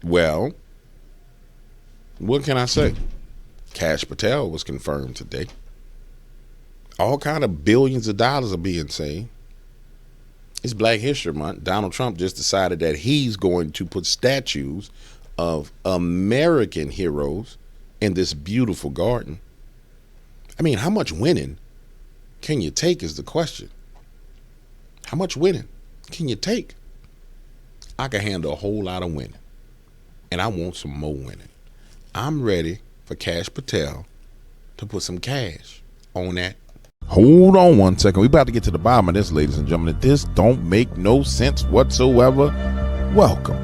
Well, what can I say? Kash Patel was confirmed today. All kind of billions of dollars are being saved. It's Black History Month. Donald Trump just decided that he's going to put statues of American heroes in this beautiful garden. I mean, how much winning can you take is the question. How much winning can you take? I can handle a whole lot of winning, and I want some more winning. I'm ready for Kash Patel to put some cash on that. Hold on one second. We about to get to the bottom of this, ladies and gentlemen. This don't make no sense whatsoever. Welcome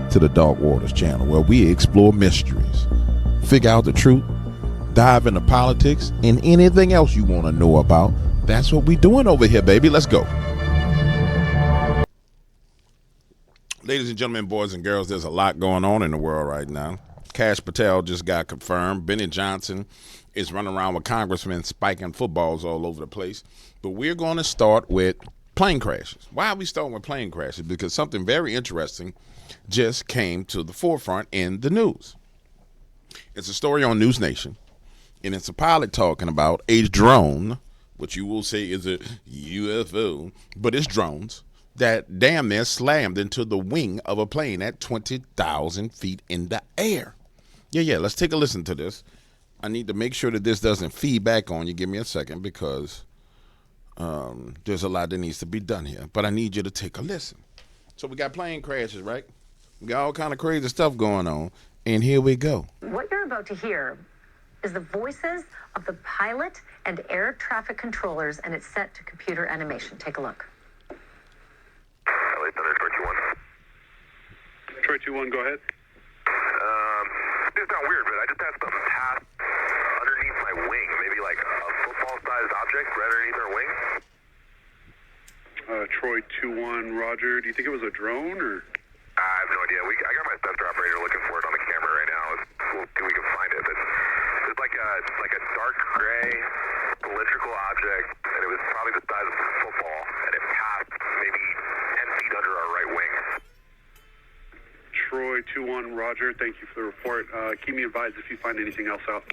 to the Dark Waters channel, where we explore mysteries, figure out the truth, dive into politics, and anything else you want to know about. That's what we doing over here, baby. Let's go. Ladies and gentlemen, boys and girls, there's a lot going on in the world right now. Kash Patel just got confirmed. Benny Johnson is running around with congressmen spiking footballs all over the place. But we're going to start with plane crashes. Why are we starting with plane crashes? Because something very interesting just came to the forefront in the news. It's a story on News Nation, and it's a pilot talking about a drone, which you will say is a UFO, but it's drones, that damn near slammed into the wing of a plane at 20,000 feet in the air. Yeah, let's take a listen to this. I need to make sure that this doesn't feed back on you. Give me a second, because there's a lot that needs to be done here. But I need you to take a listen. So we got plane crashes, right? We got all kind of crazy stuff going on. And here we go. What you're about to hear is the voices of the pilot and air traffic controllers, and it's set to computer animation. Take a look. Troy 2-1, go ahead. It's not weird, but I just had something pass underneath my wing, maybe like a football-sized object right underneath our wing. Troy 2-1, Roger. Do you think it was a drone, or? I have no idea. I got my sensor operator looking for it on the camera right now. We'll see if we can find it. But it's like a dark gray cylindrical object, and it was probably the size of a football, and it passed maybe 10 feet under our right wing. Troy 2-1, Roger. Thank you for the report. Keep me advised if you find anything else out.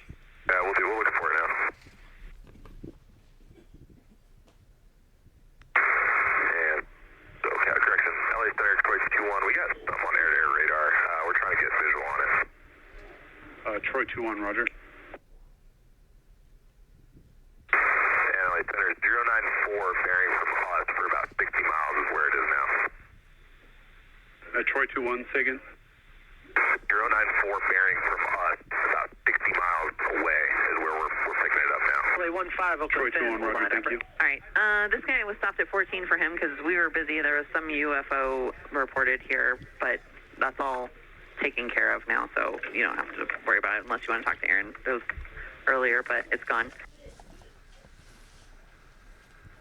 Yeah, we'll do. We're looking for it now. And so, correction. LA Center, Troy 2-1. We got stuff on air-to-air radar. We're trying to get visual on it. Troy 2-1, Roger. And LA Center, 094, bearing from us for about 60 miles is where it is now. Troy 2-1, say again. 094 bearing from us about 60 miles away is where we're picking it up now. LA 15, Troy 2-1, Roger, thank you. All right, this guy was stopped at 14 for him because we were busy. There was some UFO reported here, but that's all taken care of now, so you don't have to worry about it unless you want to talk to Aaron. It was earlier, but it's gone.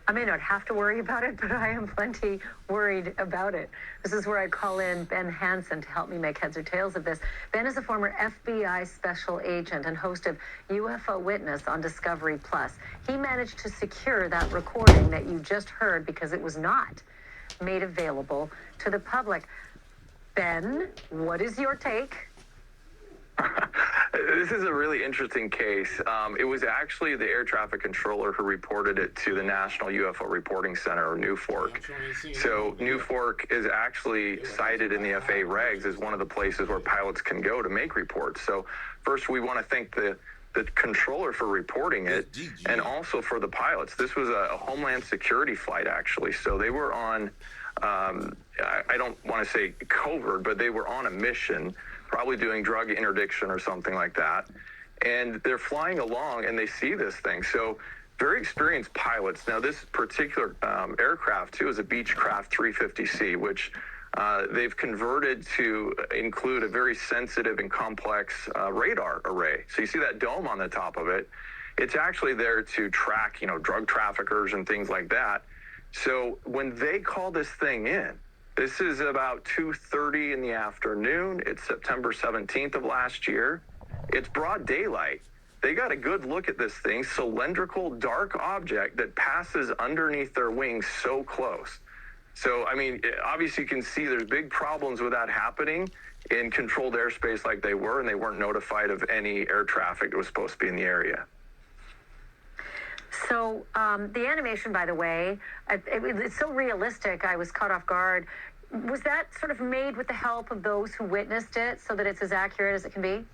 I may not have to worry about it, but I am plenty worried about it. This is where I call in Ben Hansen to help me make heads or tails of this. Ben is a former FBI special agent and host of UFO Witness on Discovery Plus. He managed to secure that recording that you just heard because it was not made available to the public. Ben, what is your take? This is a really interesting case. It was actually the air traffic controller who reported it to the National UFO Reporting Center, or NUFORC. So NUFORC is actually cited in the FAA regs as one of the places where pilots can go to make reports. So first, we want to thank the controller for reporting it, and also for the pilots. This was a Homeland Security flight, actually. So they were on, I don't want to say covert, but they were on a mission, probably doing drug interdiction or something like that. And they're flying along and they see this thing. So very experienced pilots. Now this particular aircraft too is a Beechcraft 350C, which they've converted to include a very sensitive and complex radar array. So you see that dome on the top of it. It's actually there to track, drug traffickers and things like that. So when they call this thing in, this is about 2:30 in the afternoon. It's September 17th of last year. It's broad daylight. They got a good look at this thing, cylindrical, dark object that passes underneath their wings so close. So, I mean, obviously you can see there's big problems with that happening. in controlled airspace like they were, and they weren't notified of any air traffic that was supposed to be in the area. So the animation, by the way, it's so realistic, I was caught off guard. Was that sort of made with the help of those who witnessed it so that it's as accurate as it can be?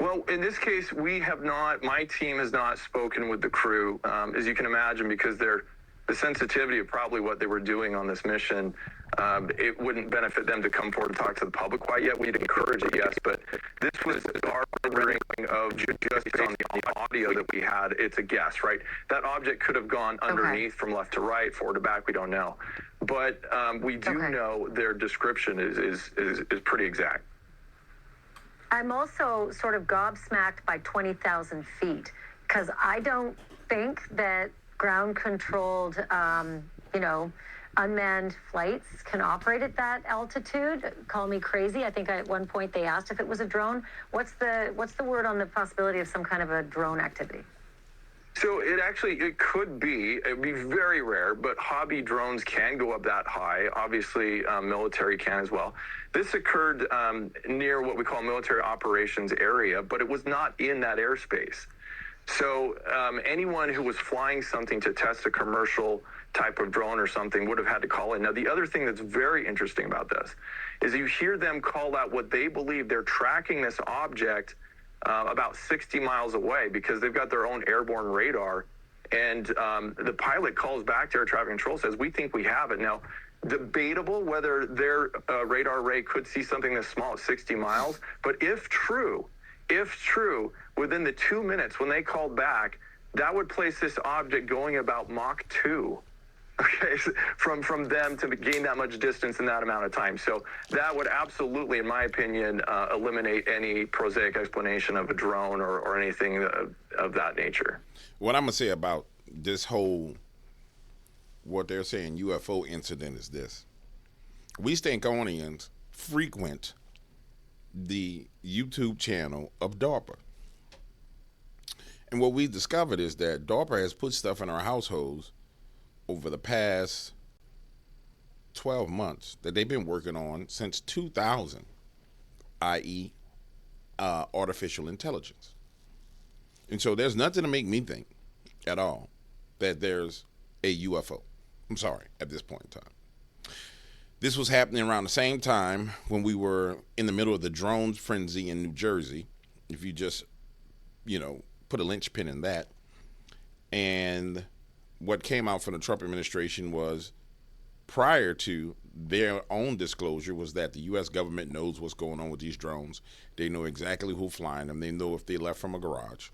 Well, in this case, my team has not spoken with the crew, as you can imagine, because the sensitivity of probably what they were doing on this mission, it wouldn't benefit them to come forward and talk to the public quite yet. We'd encourage it, yes, but this was our rendering of just based on the audio that we had. It's a guess, right? That object could have gone underneath from left to right, forward to back. We don't know, but we do know their description is pretty exact. I'm also sort of gobsmacked by 20,000 feet, because I don't think that ground-controlled, unmanned flights can operate at that altitude. Call me crazy. I think at one point they asked if it was a drone. What's the word on the possibility of some kind of a drone activity? So it could be. It'd be very rare, but hobby drones can go up that high. Obviously, military can as well. This occurred near what we call military operations area, but it was not in that airspace. So anyone who was flying something to test a commercial type of drone or something would have had to call in. Now, the other thing that's very interesting about this is you hear them call out what they believe they're tracking this object about 60 miles away, because they've got their own airborne radar. And the pilot calls back to air traffic control, says, we think we have it. Now, debatable whether their radar array could see something this small at 60 miles. But if true, within the 2 minutes when they called back, that would place this object going about Mach 2. Okay, so from them to gain that much distance in that amount of time. So that would absolutely, in my opinion, eliminate any prosaic explanation of a drone or anything of that nature. What I'm going to say about this whole, what they're saying, UFO incident is this. We Stankonians frequent the YouTube channel of DARPA. And what we discovered is that DARPA has put stuff in our households over the past 12 months that they've been working on since 2000, i.e. Artificial intelligence. And so there's nothing to make me think at all that there's a UFO. I'm sorry, at this point in time. This was happening around the same time when we were in the middle of the drones frenzy in New Jersey. If you just, put a linchpin in that. And what came out from the Trump administration was, prior to their own disclosure, was that the U.S. government knows what's going on with these drones. They know exactly who's flying them. They know if they left from a garage.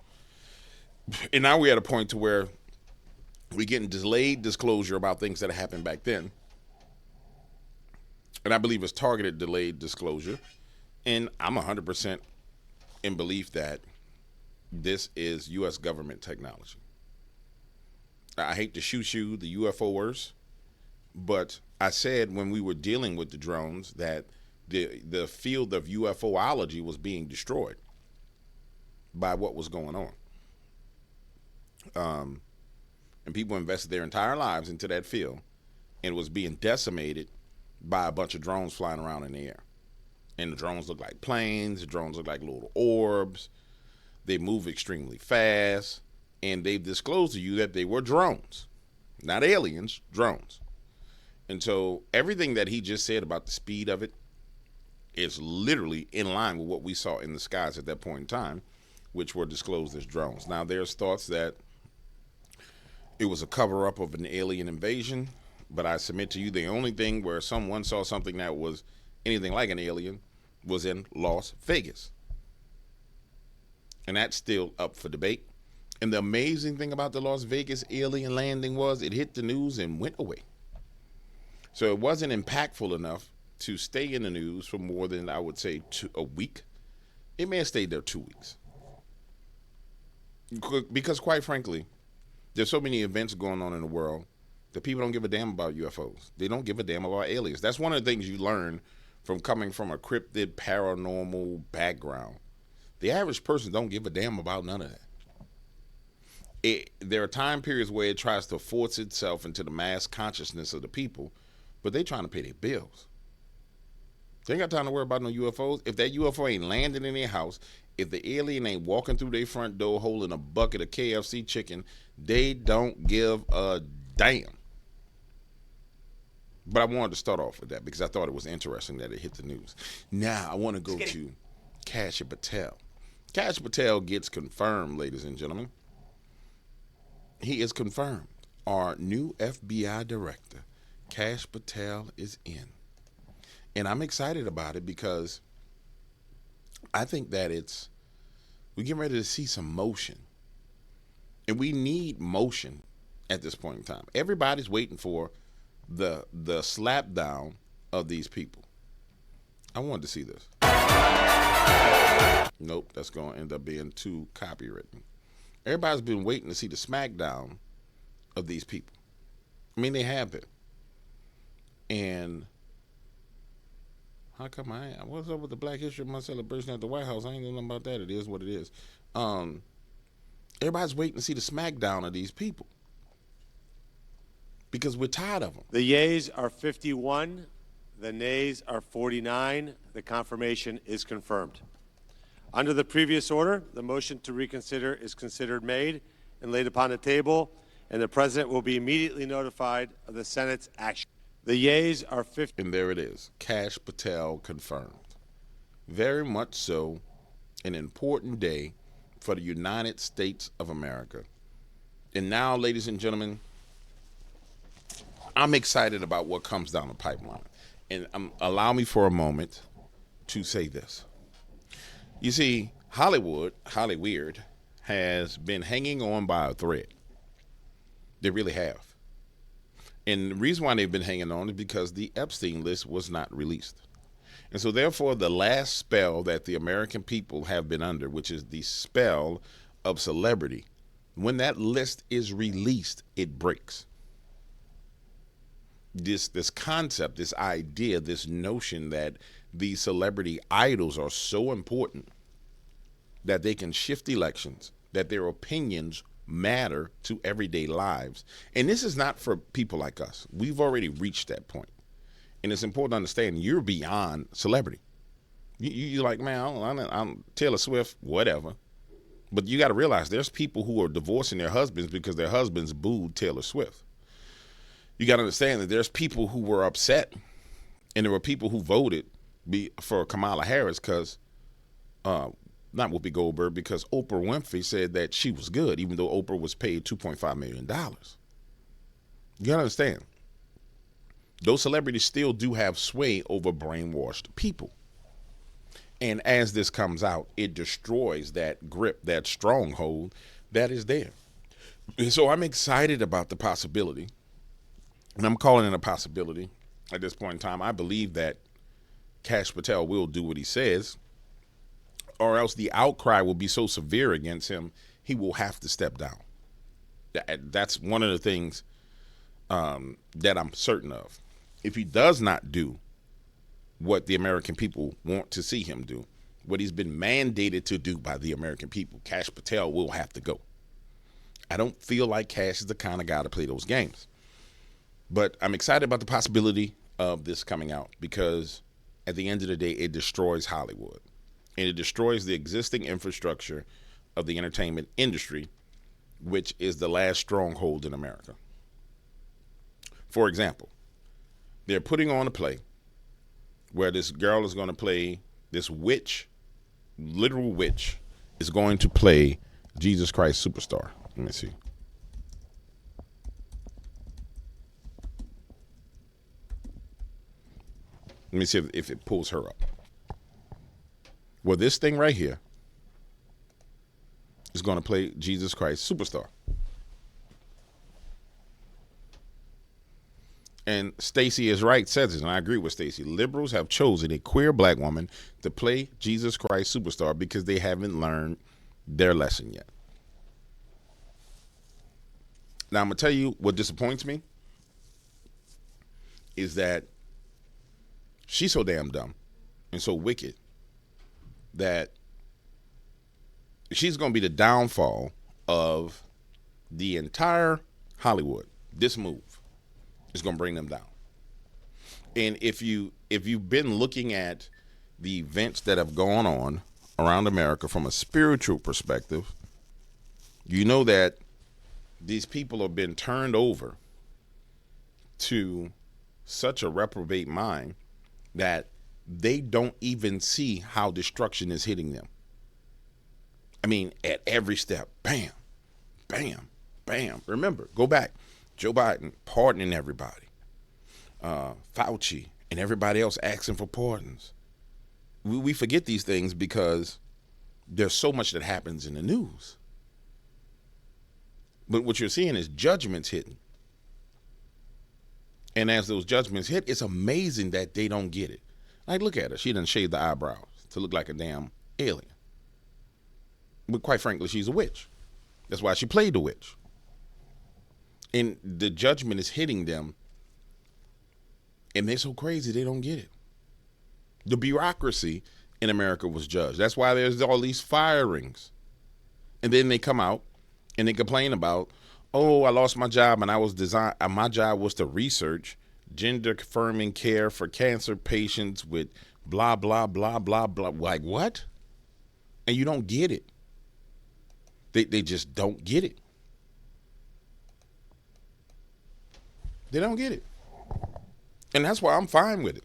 And now we're at a point to where we're getting delayed disclosure about things that happened back then. And I believe it's targeted delayed disclosure. And I'm 100% in belief that this is U.S. government technology. I hate to shoot you, the UFOers, but I said when we were dealing with the drones that the field of UFOology was being destroyed by what was going on. And people invested their entire lives into that field, and it was being decimated by a bunch of drones flying around in the air. And the drones look like planes, the drones look like little orbs, they move extremely fast. And they've disclosed to you that they were drones, not aliens, drones. And so everything that he just said about the speed of it is literally in line with what we saw in the skies at that point in time, which were disclosed as drones. Now, there's thoughts that it was a cover-up of an alien invasion, but I submit to you the only thing where someone saw something that was anything like an alien was in Las Vegas. And that's still up for debate. And the amazing thing about the Las Vegas alien landing was it hit the news and went away. So it wasn't impactful enough to stay in the news for more than, I would say, a week. It may have stayed there 2 weeks. Because quite frankly, there's so many events going on in the world that people don't give a damn about UFOs. They don't give a damn about aliens. That's one of the things you learn from coming from a cryptid, paranormal background. The average person don't give a damn about none of that. There are time periods where it tries to force itself into the mass consciousness of the people, but they're trying to pay their bills. They ain't got time to worry about no UFOs. If that UFO ain't landing in their house, if the alien ain't walking through their front door holding a bucket of KFC chicken, they don't give a damn. But I wanted to start off with that because I thought it was interesting that it hit the news. Now I want to go to Kash Patel. Kash Patel gets confirmed, ladies and gentlemen. He is confirmed. Our new FBI director, Kash Patel, is in. And I'm excited about it because I think that we're getting ready to see some motion. And we need motion at this point in time. Everybody's waiting for the slap down of these people. I wanted to see this. Nope, that's going to end up being too copywritten. Everybody's been waiting to see the smackdown of these people. I mean, they have been. And how come what's up with the Black History Month celebration at the White House? I ain't know nothing about that. It is what it is. Everybody's waiting to see the smackdown of these people because we're tired of them. The yeas are 51. The nays are 49. The confirmation is confirmed. Under the previous order, the motion to reconsider is considered made and laid upon the table, and the President will be immediately notified of the Senate's action. The yeas are 50. And there it is. Kash Patel confirmed. Very much so an important day for the United States of America. And now, ladies and gentlemen, I'm excited about what comes down the pipeline. And allow me for a moment to say this. You see, Hollywood has been hanging on by a thread. They really have. And the reason why they've been hanging on is because the Epstein list was not released. And so therefore, the last spell that the American people have been under, which is the spell of celebrity, when that list is released, it breaks. This concept, this idea, this notion that these celebrity idols are so important that they can shift elections, that their opinions matter to everyday lives. And this is not for people like us. We've already reached that point. And it's important to understand you're beyond celebrity. You're like, man, I'm Taylor Swift, whatever. But you got to realize there's people who are divorcing their husbands because their husbands booed Taylor Swift. You got to understand that there's people who were upset, and there were people who voted for Kamala Harris because, not Whoopi Goldberg, because Oprah Winfrey said that she was good, even though Oprah was paid $2.5 million. You got to understand, those celebrities still do have sway over brainwashed people. And as this comes out, it destroys that grip, that stronghold that is there. And so I'm excited about the possibility. And I'm calling it a possibility at this point in time. I believe that Kash Patel will do what he says, or else the outcry will be so severe against him, he will have to step down. That's one of the things that I'm certain of. If he does not do what the American people want to see him do, what he's been mandated to do by the American people, Kash Patel will have to go. I don't feel like Kash is the kind of guy to play those games. But I'm excited about the possibility of this coming out because at the end of the day, it destroys Hollywood. And it destroys the existing infrastructure of the entertainment industry, which is the last stronghold in America. For example, they're putting on a play where this girl is going to play, this witch, literal witch, is going to play Jesus Christ Superstar. Let me see. Let me see if it pulls her up. Well, this thing right here is going to play Jesus Christ Superstar. And Stacey is right, says it, and I agree with Stacey. Liberals have chosen a queer black woman to play Jesus Christ Superstar because they haven't learned their lesson yet. Now, I'm going to tell you what disappoints me is that she's so damn dumb and so wicked that she's going to be the downfall of the entire Hollywood. This move is going to bring them down. And if you if you've been looking at the events that have gone on around America from a spiritual perspective, you know that these people have been turned over to such a reprobate mind that they don't even see how destruction is hitting them. I mean, at every step, bam, bam, bam. Remember, go back. Joe Biden pardoning everybody. Fauci and everybody else asking for pardons. We forget these things because there's so much that happens in the news. But what you're seeing is judgments hitting. And as those judgments hit, it's amazing that they don't get it. Like, look at her. She done shaved the eyebrows to look like a damn alien. But quite frankly, she's a witch. That's why she played the witch. And the judgment is hitting them. And they're so crazy, they don't get it. The bureaucracy in America was judged. That's why there's all these firings. And then they come out and they complain about, oh, I lost my job and my job was to research gender confirming care for cancer patients with blah, blah, blah, blah, blah. Like, what? And you don't get it. They just don't get it. They don't get it. And that's why I'm fine with it.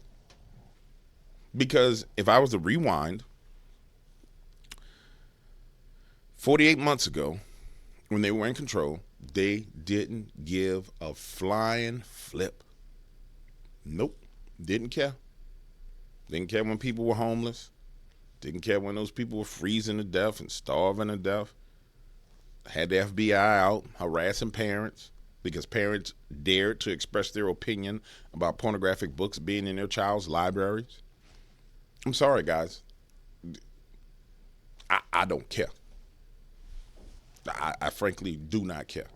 Because if I was to rewind 48 months ago, when they were in control, they didn't give a flying flip. Nope. Didn't care. Didn't care when people were homeless. Didn't care when those people were freezing to death and starving to death. Had the FBI out harassing parents because parents dared to express their opinion about pornographic books being in their child's libraries. I'm sorry, guys. I don't care. I frankly do not care.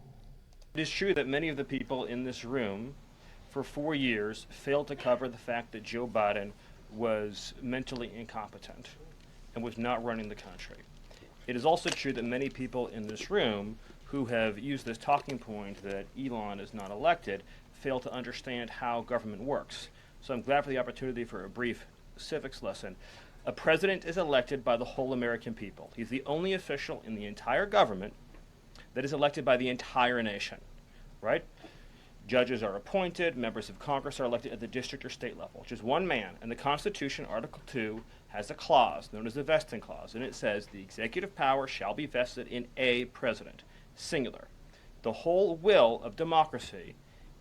It is true that many of the people in this room for 4 years failed to cover the fact that Joe Biden was mentally incompetent and was not running the country. It is also true that many people in this room who have used this talking point that Elon is not elected fail to understand how government works. So I'm glad for the opportunity for a brief civics lesson. A president is elected by the whole American people. He's the only official in the entire government that is elected by the entire nation, right? Judges are appointed, members of Congress are elected at the district or state level, which is one man. And the Constitution, Article 2, has a clause known as the vesting clause, and it says the executive power shall be vested in a president, singular. The whole will of democracy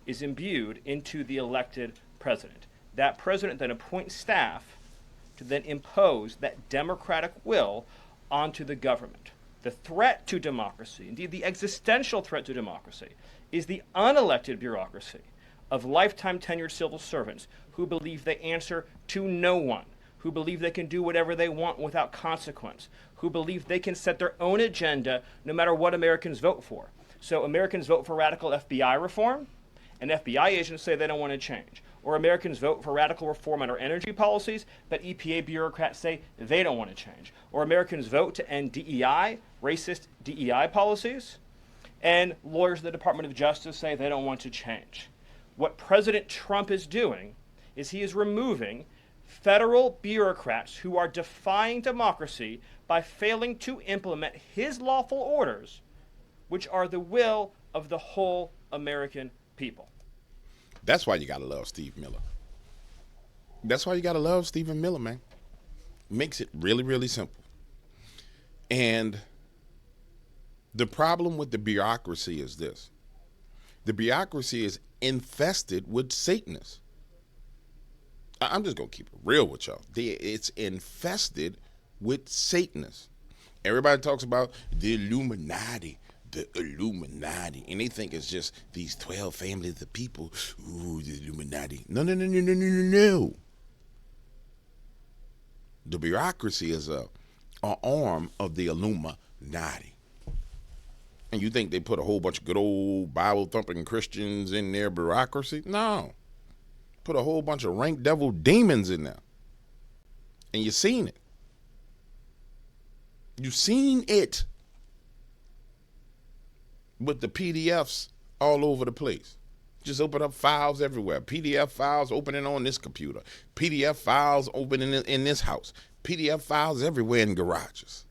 is imbued into the elected president. That president then appoints staff to then impose that democratic will onto the government. The threat to democracy, indeed the existential threat to democracy, is the unelected bureaucracy of lifetime tenured civil servants who believe they answer to no one, who believe they can do whatever they want without consequence, who believe they can set their own agenda no matter what Americans vote for. So Americans vote for radical FBI reform, and FBI agents say they don't want to change. Or Americans vote for radical reform on our energy policies, but EPA bureaucrats say they don't want to change. Or Americans vote to end DEI, racist DEI policies, and lawyers of the Department of Justice say they don't want to change. What President Trump is doing is he is removing federal bureaucrats who are defying democracy by failing to implement his lawful orders, which are the will of the whole American people. That's why you got to love Steve Miller. That's why you got to love Stephen Miller, man. Makes it really, really simple. And the problem with the bureaucracy is this. The bureaucracy is infested with Satanists. I'm just going to keep it real with y'all. It's infested with Satanists. Everybody talks about the Illuminati. The Illuminati, and they think it's just these 12 families of people. Ooh, the Illuminati. No. The bureaucracy is an arm of the Illuminati. And you think they put a whole bunch of good old Bible-thumping Christians in their bureaucracy? No. Put a whole bunch of rank devil demons in there. And you've seen it. You've seen it. With the PDFs all over the place. Just open up files everywhere. PDF files opening on this computer. PDF files opening in this house. PDF files everywhere in garages.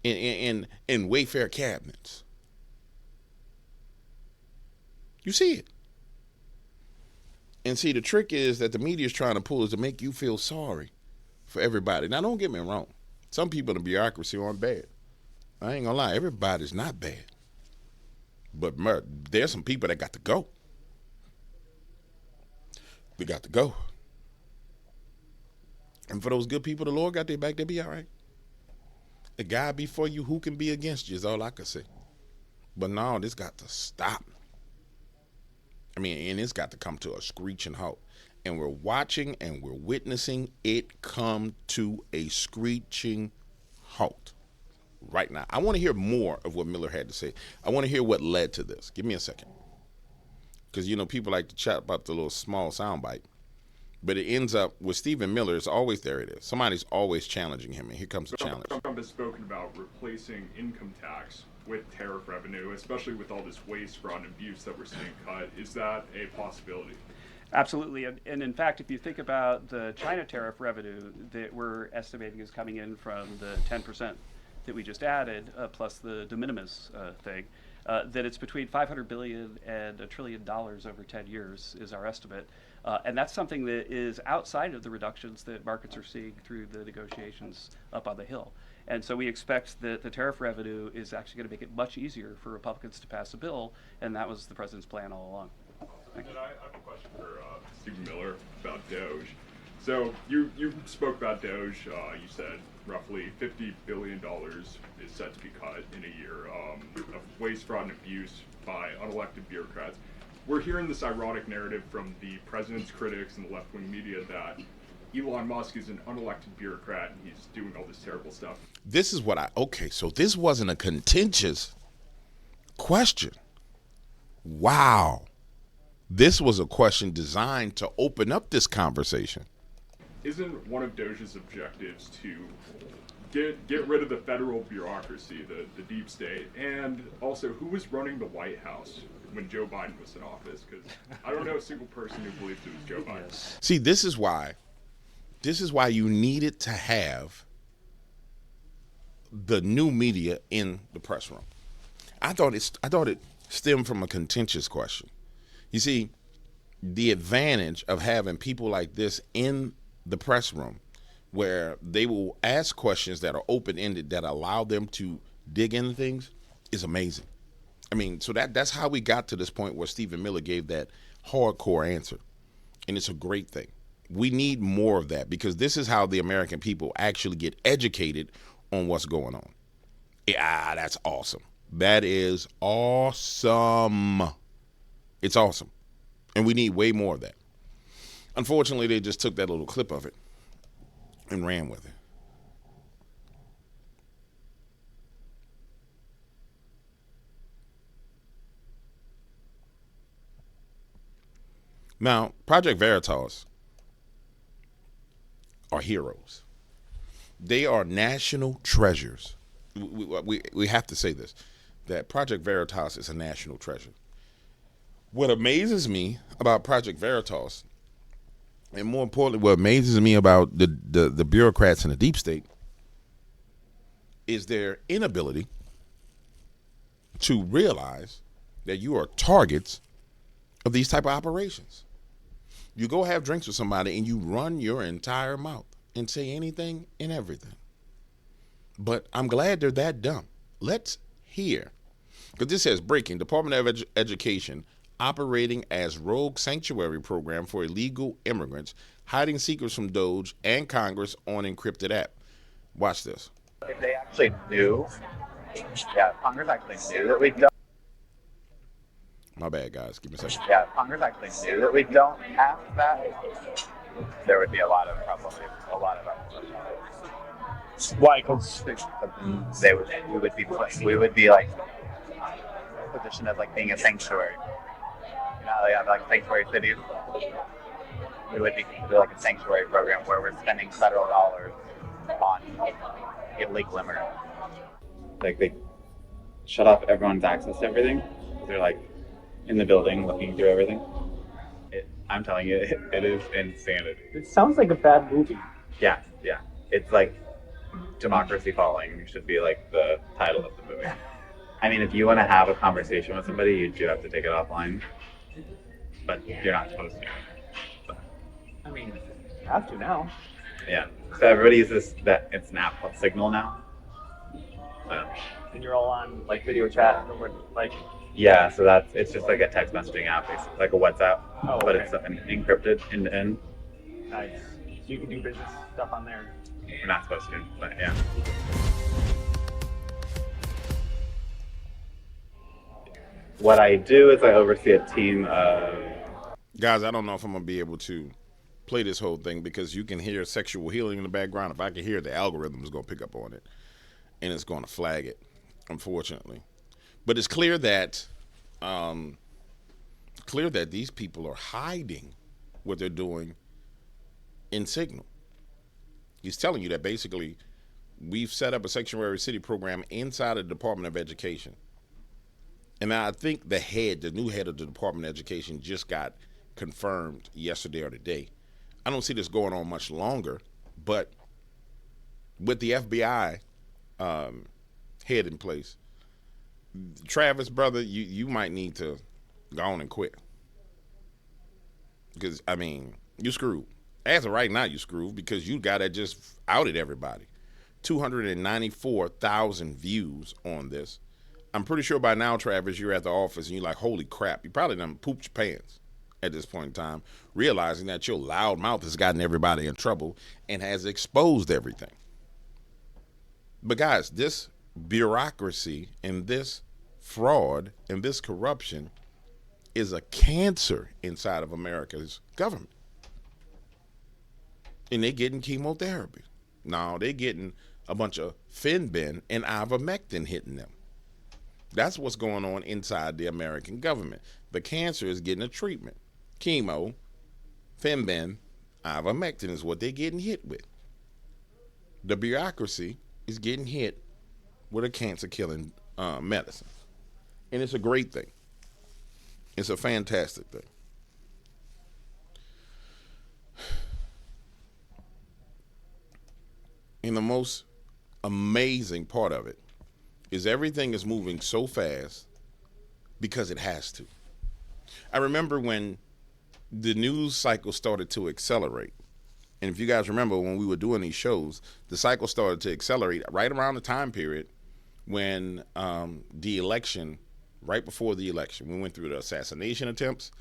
In Wayfair cabinets. You see it. And see, the trick is that the media is trying to pull is to make you feel sorry for everybody. Now, don't get me wrong. Some people in the bureaucracy aren't bad. I ain't gonna lie, everybody's not bad. But there's some people that got to go. They got to go. And for those good people, the Lord got their back, they'll be all right. The guy before you, who can be against you, is all I can say. But no, this got to stop. I mean, and it's got to come to a screeching halt. And we're watching and we're witnessing it come to a screeching halt right now. I want to hear more of what Miller had to say. I want to hear what led to this. Give me a second. Because, you know, people like to chat about the little small soundbite. But it ends up with Stephen Miller. It's always, there it is. Somebody's always challenging him, and here comes the challenge. Trump has spoken about replacing income tax with tariff revenue, especially with all this waste, fraud, and abuse that we're seeing cut. Is that a possibility? Absolutely. And in fact, if you think about the China tariff revenue that we're estimating is coming in from the 10% that we just added, plus the de minimis thing, that it's between $500 billion and $1 trillion over 10 years is our estimate. And that's something that is outside of the reductions that markets are seeing through the negotiations up on the Hill. And so we expect that the tariff revenue is actually going to make it much easier for Republicans to pass a bill, and that was the president's plan all along. And then I have a question for Stephen Miller about Doge. So you spoke about Doge. You said roughly $50 billion is set to be cut in a year of waste, fraud, and abuse by unelected bureaucrats. We're hearing this ironic narrative from the president's critics and the left-wing media that Elon Musk is an unelected bureaucrat and he's doing all this terrible stuff. This is what so this wasn't a contentious question. Wow. This was a question designed to open up this conversation. Isn't one of Doge's objectives to get rid of the federal bureaucracy, the deep state, and also who was running the White House when Joe Biden was in office? Because I don't know a single person who believes it was Joe Biden. See, this is why you needed to have the new media in the press room. I thought it stemmed from a contentious question. You see, the advantage of having people like this in the press room where they will ask questions that are open-ended that allow them to dig into things is amazing. I mean, so that's how we got to this point where Stephen Miller gave that hardcore answer. And it's a great thing. We need more of that because this is how the American people actually get educated on what's going on. Yeah, that's awesome. That is awesome. It's awesome. And we need way more of that. Unfortunately, they just took that little clip of it and ran with it. Now, Project Veritas are heroes. They are national treasures. We have to say this, that Project Veritas is a national treasure. What amazes me about Project Veritas, and more importantly, what amazes me about the bureaucrats in the deep state, is their inability to realize that you are targets of these type of operations. You go have drinks with somebody and you run your entire mouth and say anything and everything. But I'm glad they're that dumb. Let's hear. Because this says, breaking, Department of Education operating as rogue sanctuary program for illegal immigrants, hiding secrets from Doge and Congress on encrypted app. Watch this. If they actually knew, Congress actually knew that we don't. My bad, guys. Give me a second. Yeah, Congress actually knew that we don't have that. There would be a lot of problems. Why? Because we would be like positioned as like being a sanctuary. You know, they have like sanctuary cities. We would be considered like a sanctuary program where we're spending federal dollars on illegal immigrants. Like they shut off everyone's access to everything. They're like, in the building looking through everything. I'm telling you, it is insanity. It sounds like a bad movie. Yeah. It's like Democracy Falling should be like the title of the movie. I mean, if you want to have a conversation with somebody, you do have to take it offline, but you're not supposed to. So. I mean, you have to now. Yeah. So everybody uses that. It's an app called Signal now. So. And you're all on like video chat, or like. Yeah. So it's just like a text messaging app, basically, like a WhatsApp, but it's encrypted end to end. Nice. So you can do business stuff on there. We're not supposed to, but yeah. What I do is I oversee a team of... Guys, I don't know if I'm going to be able to play this whole thing because you can hear sexual healing in the background. If I can hear it, the algorithm is going to pick up on it, and it's going to flag it, unfortunately. But it's clear that these people are hiding what they're doing in Signal. He's telling you that basically we've set up a sanctuary city program inside of the Department of Education. And I think the new head of the Department of Education just got confirmed yesterday or today. I don't see this going on much longer, but with the FBI head in place, Travis, brother, you might need to go on and quit. Because, I mean, you screwed. As of right now, you screwed because you got that just outed everybody. 294,000 views on this. I'm pretty sure by now, Travis, you're at the office and you're like, holy crap. You probably done pooped your pants at this point in time, realizing that your loud mouth has gotten everybody in trouble and has exposed everything. But guys, this bureaucracy and this fraud and this corruption is a cancer inside of America's government. And they're getting chemotherapy. No, they're getting a bunch of Fenbin and ivermectin hitting them. That's what's going on inside the American government. The cancer is getting a treatment. Chemo, Fenbin, ivermectin is what they're getting hit with. The bureaucracy is getting hit with a cancer-killing medicine. And it's a great thing. It's a fantastic thing. And the most amazing part of it is everything is moving so fast because it has to. I remember when the news cycle started to accelerate. And if you guys remember when we were doing these shows, the cycle started to accelerate right around the time period when the election, right before the election, we went through the assassination attempts.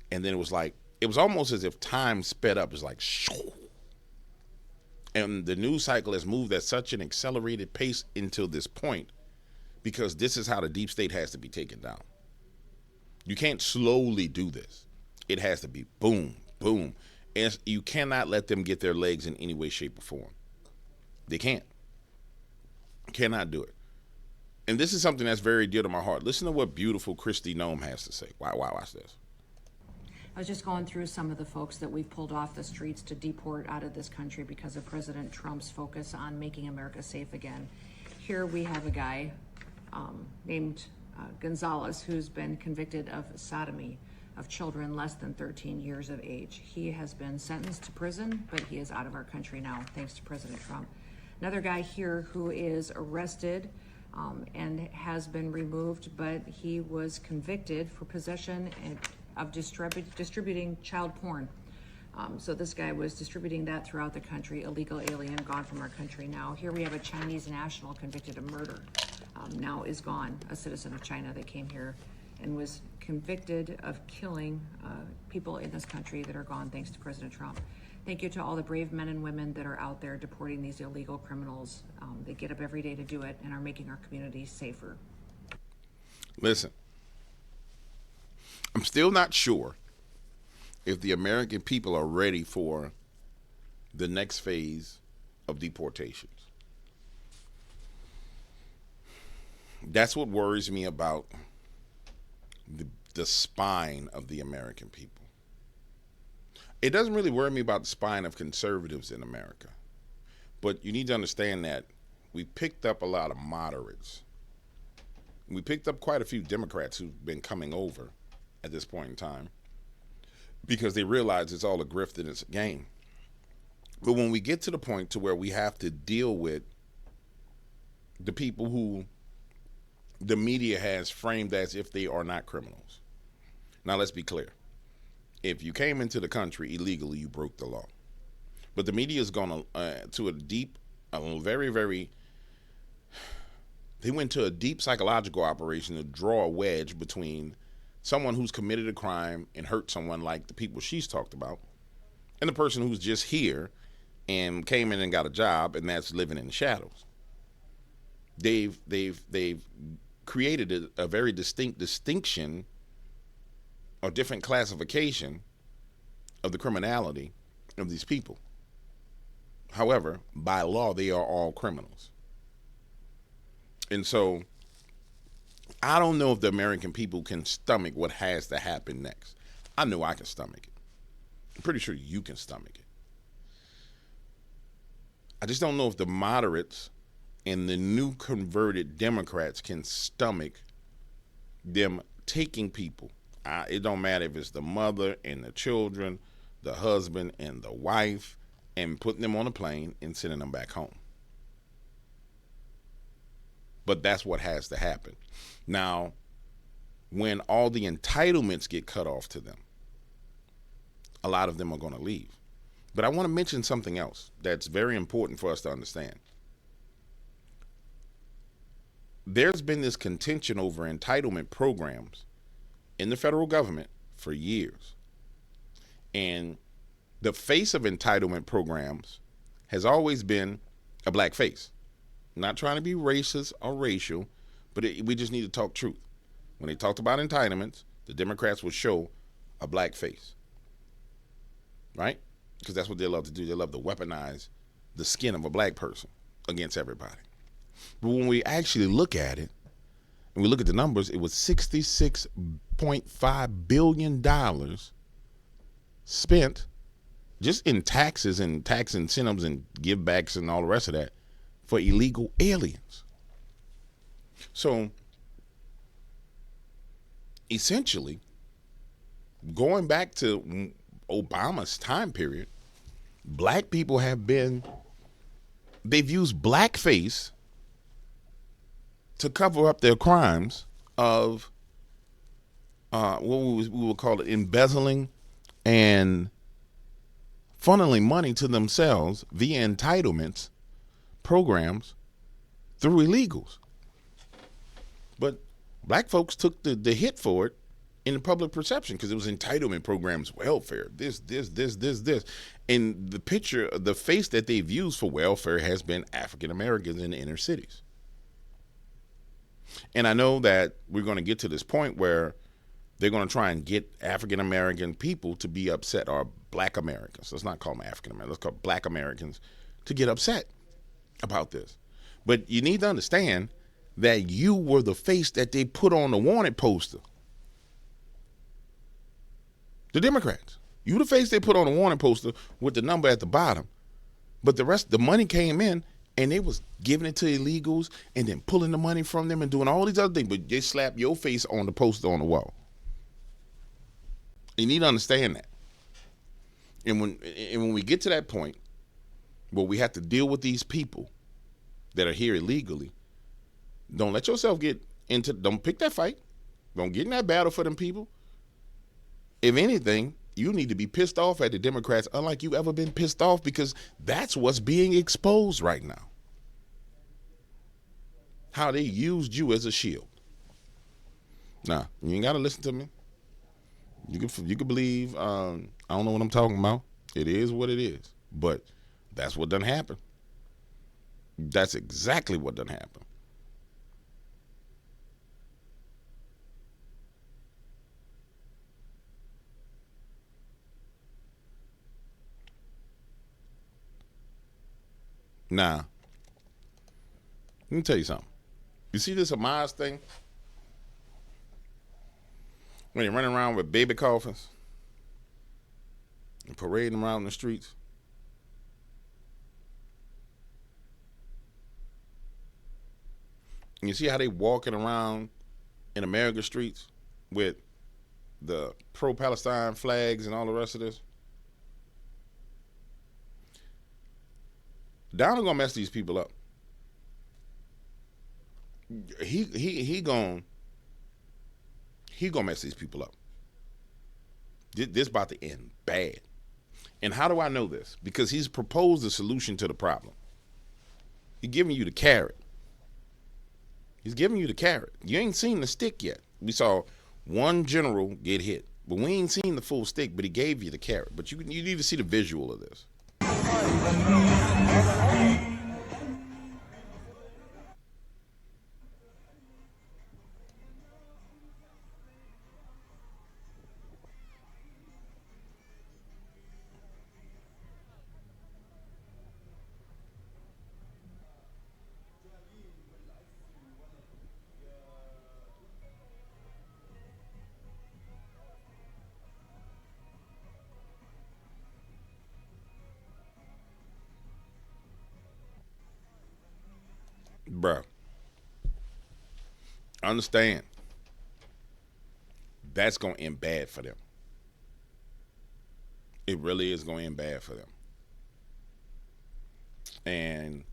And then it was almost as if time sped up. It's like, shoo. And the news cycle has moved at such an accelerated pace until this point because this is how the deep state has to be taken down. You can't slowly do this. It has to be boom, boom. And you cannot let them get their legs in any way, shape, or form. They can't. Cannot do it. And this is something that's very dear to my heart. Listen to what beautiful Christy Nome has to say. Watch this. I was just going through some of the folks that we've pulled off the streets to deport out of this country because of President Trump's focus on making America safe again. Here we have a guy named Gonzalez who's been convicted of sodomy of children less than 13 years of age. He has been sentenced to prison, but he is out of our country now, thanks to President Trump. Another guy here who is arrested and has been removed, but he was convicted for possession of distributing child porn. So this guy was distributing that throughout the country, illegal alien, gone from our country now. Here we have a Chinese national convicted of murder, now is gone, a citizen of China that came here and was convicted of killing people in this country that are gone thanks to President Trump. Thank you to all the brave men and women that are out there deporting these illegal criminals. They get up every day to do it and are making our communities safer. Listen. I'm still not sure if the American people are ready for the next phase of deportations. That's what worries me about the spine of the American people. It doesn't really worry me about the spine of conservatives in America. But you need to understand that we picked up a lot of moderates. We picked up quite a few Democrats who've been coming over at this point in time because they realize it's all a grift and it's a game. But when we get to the point to where we have to deal with the people who the media has framed as if they are not criminals. Now, let's be clear. If you came into the country illegally, you broke the law. But the media is going to a deep, they went to a deep psychological operation to draw a wedge between someone who's committed a crime and hurt someone like the people she's talked about and the person who's just here and came in and got a job and that's living in the shadows. They've created a very distinct distinction or different classification of the criminality of these people. However, by law, they are all criminals. And so I don't know if the American people can stomach what has to happen next. I know I can stomach it. I'm pretty sure you can stomach it. I just don't know if the moderates and the new converted Democrats can stomach them taking people. It don't matter if it's the mother and the children, the husband and the wife, and putting them on a plane and sending them back home. But that's what has to happen. Now, when all the entitlements get cut off to them, a lot of them are going to leave. But I want to mention something else that's very important for us to understand. There's been this contention over entitlement programs in the federal government for years. And the face of entitlement programs has always been a black face. I'm not trying to be racist or racial, but we just need to talk truth. When they talked about entitlements, the Democrats would show a black face, right? Because that's what they love to do. They love to weaponize the skin of a black person against everybody. But when we actually look at it, and we look at the numbers, it was $66.5 billion spent just in taxes and tax incentives and givebacks and all the rest of that for illegal aliens. So essentially, going back to Obama's time period, black people they've used blackface to cover up their crimes of what we would call it embezzling and funneling money to themselves via entitlements programs through illegals. But black folks took the hit for it in the public perception because it was entitlement programs, welfare, this. And the face that they've used for welfare has been African Americans in the inner cities. And I know that we're going to get to this point where they're going to try and get African American people to be upset, or black Americans. Let's not call them African Americans. Let's call black Americans to get upset about this. But you need to understand that you were the face that they put on the wanted poster. The Democrats. You the face they put on the wanted poster with the number at the bottom. But the rest, the money came in and they was giving it to illegals and then pulling the money from them and doing all these other things. But they slap your face on the poster on the wall. You need to understand that. And when we get to that point where we have to deal with these people that are here illegally, don't let yourself don't pick that fight. Don't get in that battle for them people. If anything, you need to be pissed off at the Democrats unlike you've ever been pissed off, because that's what's being exposed right now. How they used you as a shield. Nah, you ain't got to listen to me. You can believe, I don't know what I'm talking about. It is what it is. But that's what done happened. That's exactly what done happened. Now, let me tell you something. You see this Hamas thing? When you're running around with baby coffins and parading them around the streets. And you see how they walking around in America's streets with the pro-Palestine flags and all the rest of this. Donald gonna mess these people up. He gonna mess these people up. This about to end bad. And how do I know this? Because he's proposed a solution to the problem. He's giving you the carrot. He's giving you the carrot. You ain't seen the stick yet. We saw one general get hit, but we ain't seen the full stick, but he gave you the carrot. But you need to see the visual of this. Bruh, understand, that's going to end bad for them. It really is going to end bad for them. And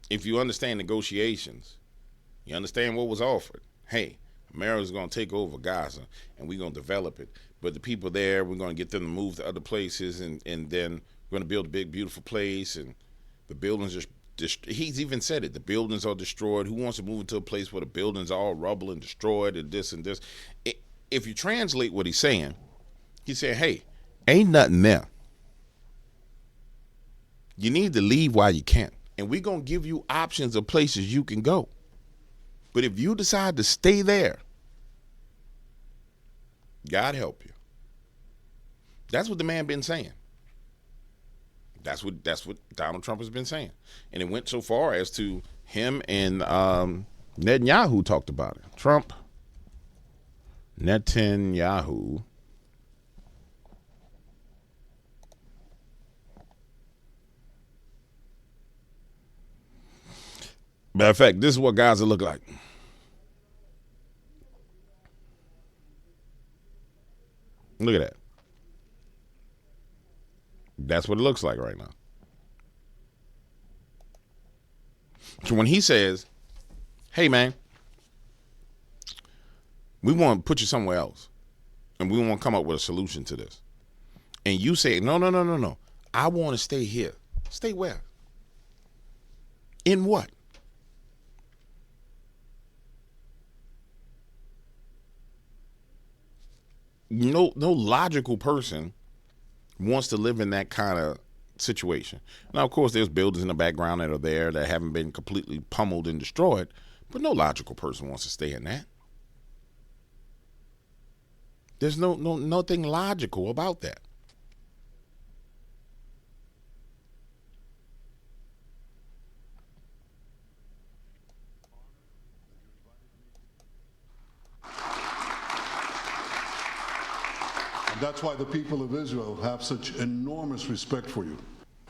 if you understand negotiations, you understand what was offered. Hey, America's going to take over Gaza, and we're going to develop it. But the people there, we're going to get them to move to other places, and then we're going to build a big, beautiful place, and the buildings are he's even said it. The buildings are destroyed. Who wants to move into a place where the buildings are all rubble and destroyed and this and this? If you translate what he's saying, hey, ain't nothing there. You need to leave while you can. And we're going to give you options of places you can go. But if you decide to stay there, God help you. That's what the man been saying. That's what Donald Trump has been saying. And it went so far as to him and Netanyahu talked about it. Trump, Netanyahu. Matter of fact, this is what Gaza look like. Look at that. That's what it looks like right now. So when he says, hey, man, we want to put you somewhere else, and we want to come up with a solution to this, and you say, no, I want to stay here. Stay where? In what? No logical person wants to live in that kind of situation. Now, of course, there's buildings in the background that are there that haven't been completely pummeled and destroyed, but no logical person wants to stay in that. There's nothing logical about that. That's why the people of Israel have such enormous respect for you.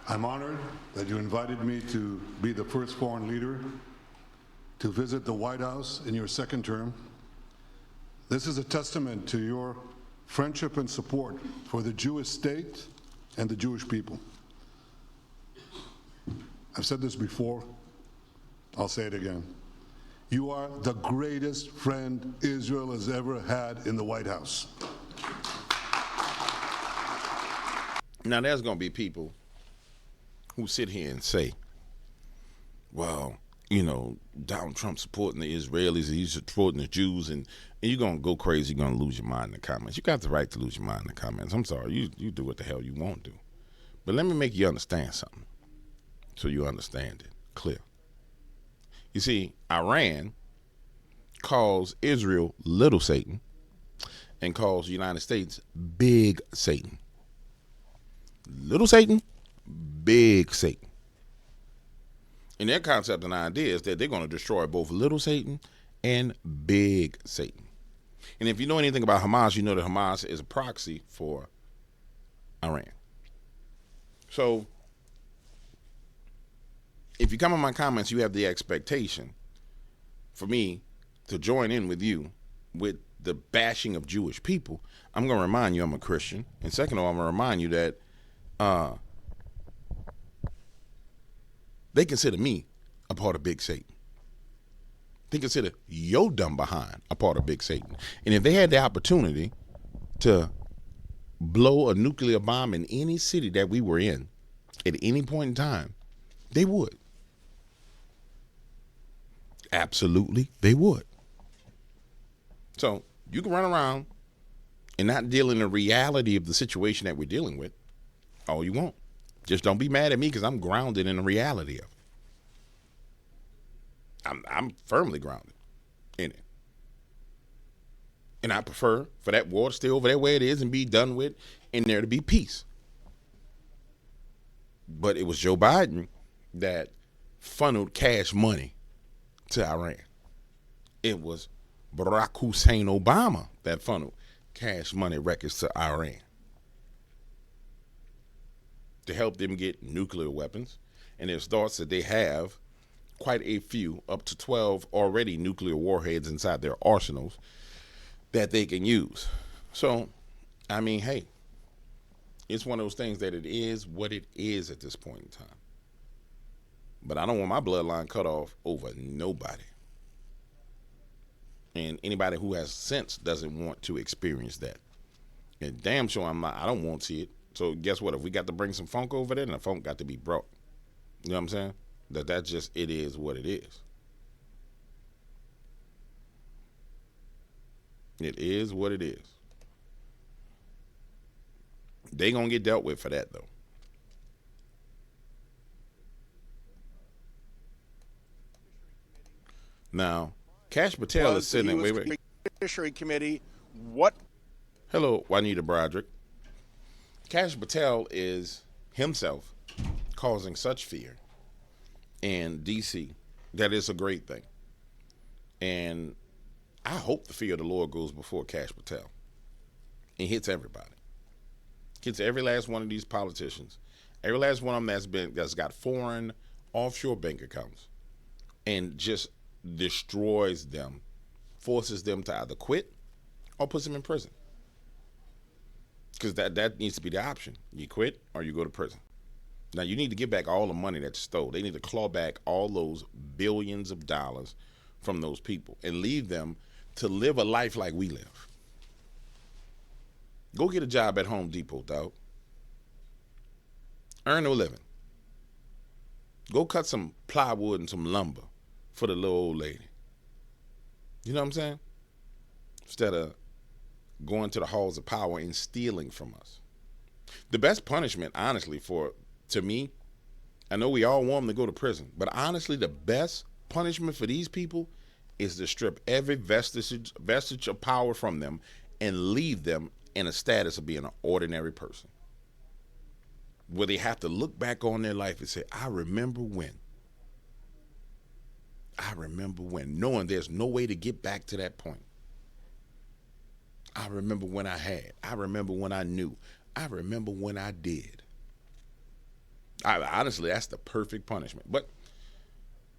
I'm honored that you invited me to be the first foreign leader to visit the White House in your second term. This is a testament to your friendship and support for the Jewish state and the Jewish people. I've said this before, I'll say it again. You are the greatest friend Israel has ever had in the White House. Now, there's going to be people who sit here and say, well, Donald Trump supporting the Israelis, he's supporting the Jews, and you're going to go crazy, you're going to lose your mind in the comments. You got the right to lose your mind in the comments. I'm sorry, you do what the hell you want to do. But let me make you understand something so you understand it clear. You see, Iran calls Israel little Satan and calls the United States big Satan. Little Satan, big Satan. And their concept and idea is that they're going to destroy both little Satan and big Satan. And if you know anything about Hamas, you know that Hamas is a proxy for Iran. So if you come in my comments, you have the expectation for me to join in with you with the bashing of Jewish people, I'm going to remind you I'm a Christian. And second of all, I'm going to remind you that they consider me a part of Big Satan. They consider your dumb behind a part of Big Satan. And if they had the opportunity to blow a nuclear bomb in any city that we were in at any point in time, they would. Absolutely, they would. So you can run around and not deal in the reality of the situation that we're dealing with all you want. Just don't be mad at me because I'm grounded in the reality of it. I'm firmly grounded in it. And I prefer for that war to stay over there where it is and be done with, and there to be peace. But it was Joe Biden that funneled cash money to Iran. It was Barack Hussein Obama that funneled cash money records to Iran to help them get nuclear weapons. And there's thoughts that they have quite a few, up to 12 already nuclear warheads inside their arsenals that they can use. So, I mean, hey, it's one of those things that it is what it is at this point in time. But I don't want my bloodline cut off over nobody. And anybody who has sense doesn't want to experience that. And damn sure I don't want to see it. So guess what? If we got to bring some funk over there, then the funk got to be brought. You know what I'm saying? That's just, it is what it is. It is what it is. They gonna get dealt with for that, though. Now, Kash Patel is sitting. Wait. Judiciary Committee. What? Hello, Juanita Broderick. Kash Patel is himself causing such fear in D.C. that it's a great thing. And I hope the fear of the Lord goes before Kash Patel. It hits everybody. Hits every last one of these politicians. Every last one of them that's got foreign offshore bank accounts, and just destroys them, forces them to either quit or puts them in prison. Because that needs to be the option. You quit or you go to prison. Now, you need to get back all the money that you stole. They need to claw back all those billions of dollars from those people and leave them to live a life like we live. Go get a job at Home Depot, dog. Earn a living. Go cut some plywood and some lumber for the little old lady. You know what I'm saying? Instead of going to the halls of power and stealing from us. The best punishment, honestly, to me, I know we all want them to go to prison, but honestly, the best punishment for these people is to strip every vestige of power from them and leave them in a status of being an ordinary person, where they have to look back on their life and say, I remember when, knowing there's no way to get back to that point. I remember when I remember when I knew, I remember when I did. Honestly, that's the perfect punishment. But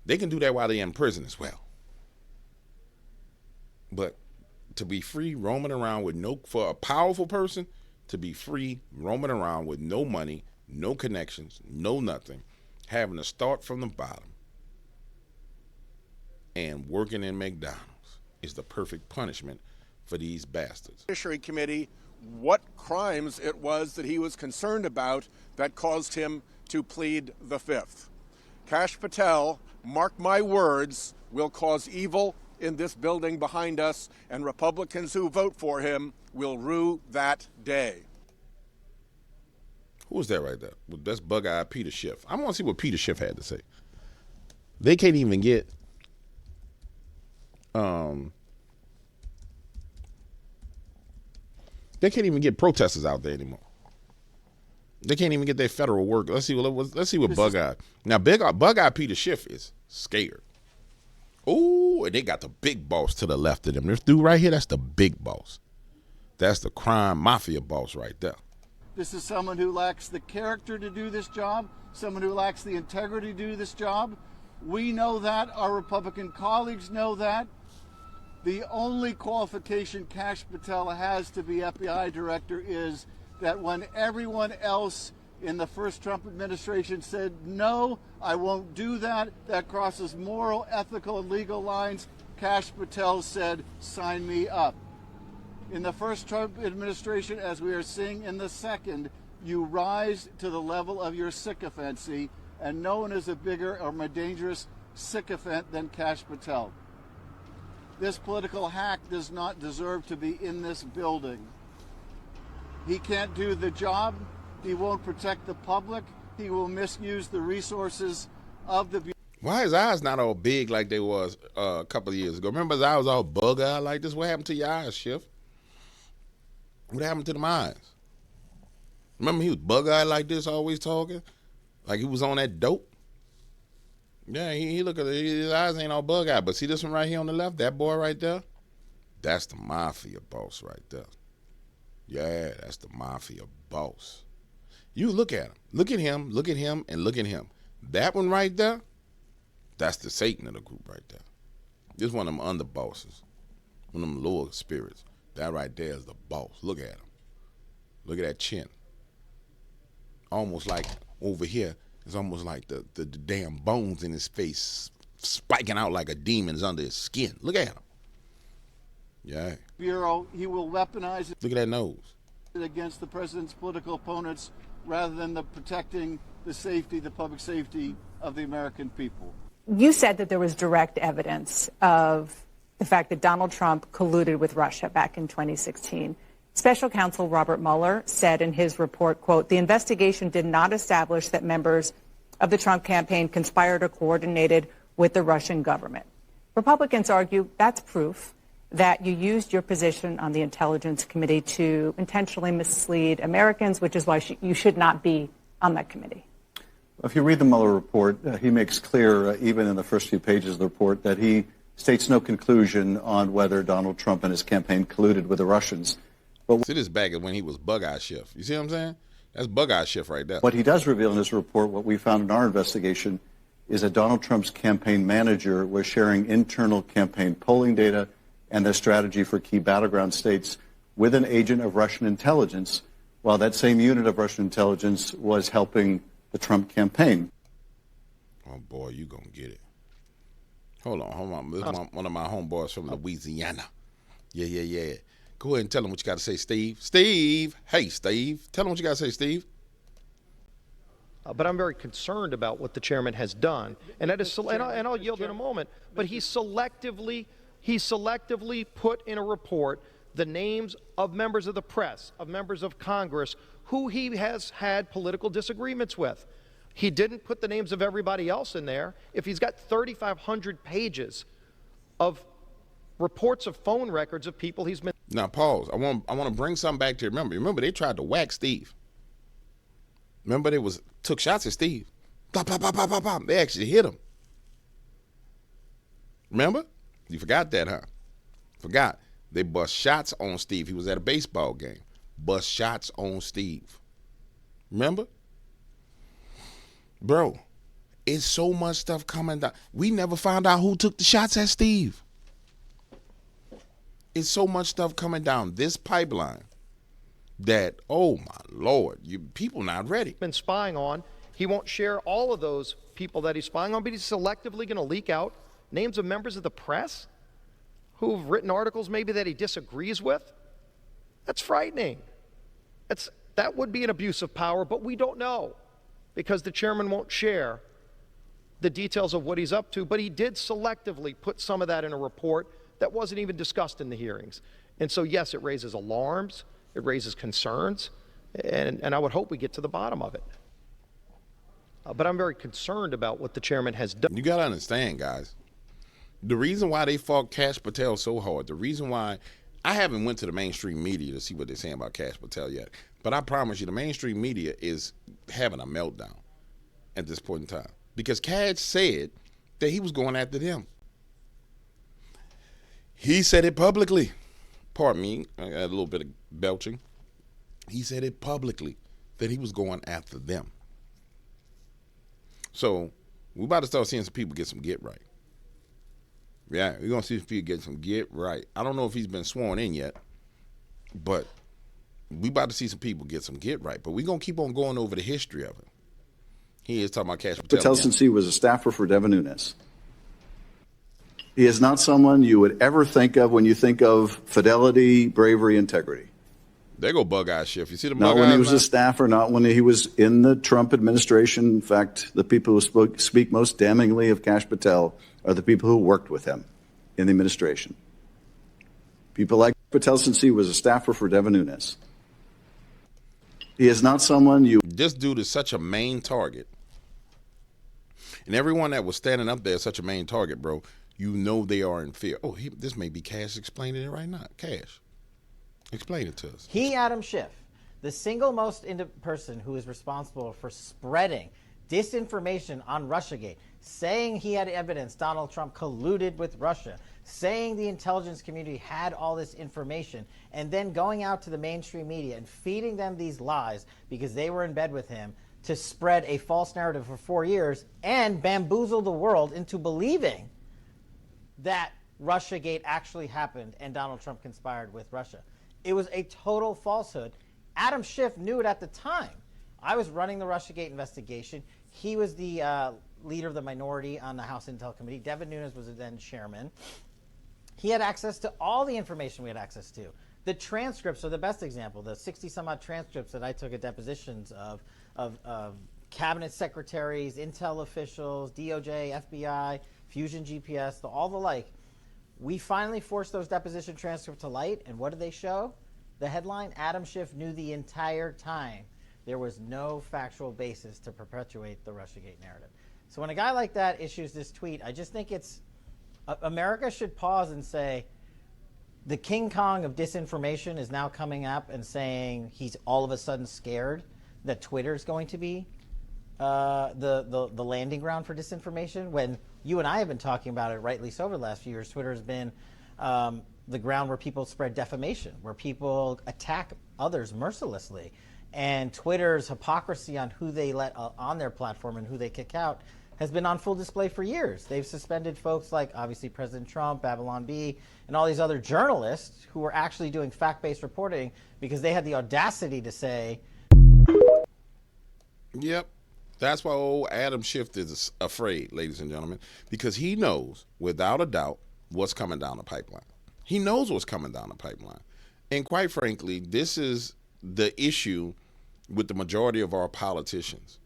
they can do that while they're in prison as well. But to be free roaming around with for a powerful person, to be free roaming around with no money, no connections, no nothing, having to start from the bottom and working in McDonald's is the perfect punishment for these bastards. Judiciary Committee, what crimes it was that he was concerned about that caused him to plead the fifth. Kash Patel, mark my words, will cause evil in this building behind us, and Republicans who vote for him will rue that day. Who was that right there? Well, that's bug-eyed Peter Schiff. I want to see what Peter Schiff had to say. They can't even get protesters out there anymore. They can't even get their federal work. Let's see what bug-eyed. Now, bug-eyed Peter Schiff is scared. Oh, and they got the big boss to the left of them. This dude right here, that's the big boss. That's the crime mafia boss right there. This is someone who lacks the character to do this job, someone who lacks the integrity to do this job. We know that. Our Republican colleagues know that. The only qualification Kash Patel has to be FBI director is that when everyone else in the first Trump administration said, no, I won't do that, that crosses moral, ethical, and legal lines, Kash Patel said, sign me up. In the first Trump administration, as we are seeing in the second, you rise to the level of your sycophancy, and no one is a bigger or more dangerous sycophant than Kash Patel. This political hack does not deserve to be in this building. He can't do the job. He won't protect the public. He will misuse the resources of the... Why his eyes not all big like they was a couple of years ago? Remember his eyes was all bug-eyed like this? What happened to your eyes, Schiff? What happened to them eyes? Remember he was bug-eyed like this, always talking? Like he was on that dope? Yeah, he look at his eyes ain't all bug-eyed. But see this one right here on the left? That boy right there? That's the mafia boss right there. Yeah, that's the mafia boss. You look at him. Look at him, look at him, and look at him. That one right there, that's the Satan of the group right there. This one of them underbosses. One of them lower spirits. That right there is the boss. Look at him. Look at that chin. Almost like over here, it's almost like the damn bones in his face spiking out like a demon's under his skin. Look at him. Yeah. Bureau, he will weaponize Look at that nose. it against the president's political opponents rather than protecting the safety, the public safety of the American people. You said that there was direct evidence of the fact that Donald Trump colluded with Russia back in 2016. Special counsel Robert Mueller said in his report, quote, the investigation did not establish that members of the Trump campaign conspired or coordinated with the Russian government. Republicans argue that's proof that you used your position on the Intelligence Committee to intentionally mislead Americans, which is why you should not be on that committee. If you read the Mueller report, he makes clear, even in the first few pages of the report, that he states no conclusion on whether Donald Trump and his campaign colluded with the Russians. But see this back when he was bug-eyed Schiff. You see what I'm saying? That's bug-eyed Schiff right there. What he does reveal in his report, what we found in our investigation, is that Donald Trump's campaign manager was sharing internal campaign polling data and their strategy for key battleground states with an agent of Russian intelligence, while that same unit of Russian intelligence was helping the Trump campaign. Oh, boy, you gonna get it. Hold on. This is one of my homeboys from Louisiana. Yeah. Go ahead and tell him what you got to say, Steve. Steve! Hey, Steve. Tell him what you got to say, Steve. But I'm very concerned about what the chairman has done. And that is, and I'll yield in a moment, but he selectively put in a report the names of members of the press, of members of Congress, who he has had political disagreements with. He didn't put the names of everybody else in there. If he's got 3,500 pages of reports of phone records of people he's been... Now, pause. I want to bring something back to you. Remember, they tried to whack Steve. Remember, they took shots at Steve. Pop, pop, pop, pop, pop, pop. They actually hit him. Remember? You forgot that, huh? Forgot. They bust shots on Steve. He was at a baseball game. Bust shots on Steve. Remember? Bro, it's so much stuff coming down. We never found out who took the shots at Steve. It's so much stuff coming down this pipeline that, oh my Lord, people not ready. Been spying on. He won't share all of those people that he's spying on, but he's selectively going to leak out names of members of the press who've written articles maybe that he disagrees with. That's frightening. That would be an abuse of power, but we don't know because the chairman won't share the details of what he's up to, but he did selectively put some of that in a report that wasn't even discussed in the hearings. And so, yes, it raises alarms, it raises concerns, and I would hope we get to the bottom of it. But I'm very concerned about what the chairman has done. You got to understand, guys, the reason why they fought Kash Patel so hard, the reason why I haven't went to the mainstream media to see what they're saying about Kash Patel yet, but I promise you the mainstream media is having a meltdown at this point in time because Kash said that he was going after them. He said it publicly. Pardon me, I got a little bit of belching. He said it publicly that he was going after them. So we're about to start seeing some people get right. Yeah, we're going to see if he gets some get right. I don't know if he's been sworn in yet, but we about to see some people get some get right. But we're going to keep on going over the history of it. He is talking about Kash Patel. Patel, since he was a staffer for Devin Nunes. He is not someone you would ever think of when you think of fidelity, bravery, integrity. There go Bug-Eye Schiff. You see the Not Bug-Eye? when he was a staffer, not when he was in the Trump administration. In fact, the people who speak most damningly of Kash Patel are the people who worked with him in the administration. People like Patel, since he was a staffer for Devin Nunes. He is not someone you... This dude is such a main target. And everyone that was standing up there is such a main target, bro. You know they are in fear. Oh, this may be Cash explaining it right now. Cash, explain it to us. Adam Schiff, the single most person who is responsible for spreading disinformation on Russiagate, saying he had evidence Donald Trump colluded with Russia, saying the intelligence community had all this information, and then going out to the mainstream media and feeding them these lies because they were in bed with him to spread a false narrative for 4 years and bamboozle the world into believing that Russiagate actually happened and Donald Trump conspired with Russia. It was a total falsehood. Adam Schiff knew it at the time. I was running the Russiagate investigation. He was the leader of the minority on the House Intel Committee. Devin Nunes was then chairman. He had access to all the information we had access to. The transcripts are the best example. The 60-some-odd transcripts that I took at depositions of cabinet secretaries, intel officials, DOJ, FBI, Fusion GPS, all the like. We finally forced those deposition transcripts to light, and what did they show? The headline, Adam Schiff knew the entire time there was no factual basis to perpetuate the Russiagate narrative. So when a guy like that issues this tweet, I just think America should pause and say, the King Kong of disinformation is now coming up and saying he's all of a sudden scared that Twitter is going to be the landing ground for disinformation, when you and I have been talking about it rightly so over the last few years. Twitter has been the ground where people spread defamation, where people attack others mercilessly. And Twitter's hypocrisy on who they let on their platform and who they kick out has been on full display for years. They've suspended folks like, obviously, President Trump, Babylon Bee, and all these other journalists who were actually doing fact-based reporting because they had the audacity to say... Yep. That's why old Adam Schiff is afraid, ladies and gentlemen, because he knows, without a doubt, what's coming down the pipeline. He knows what's coming down the pipeline. And quite frankly, this is the issue with the majority of our politicians.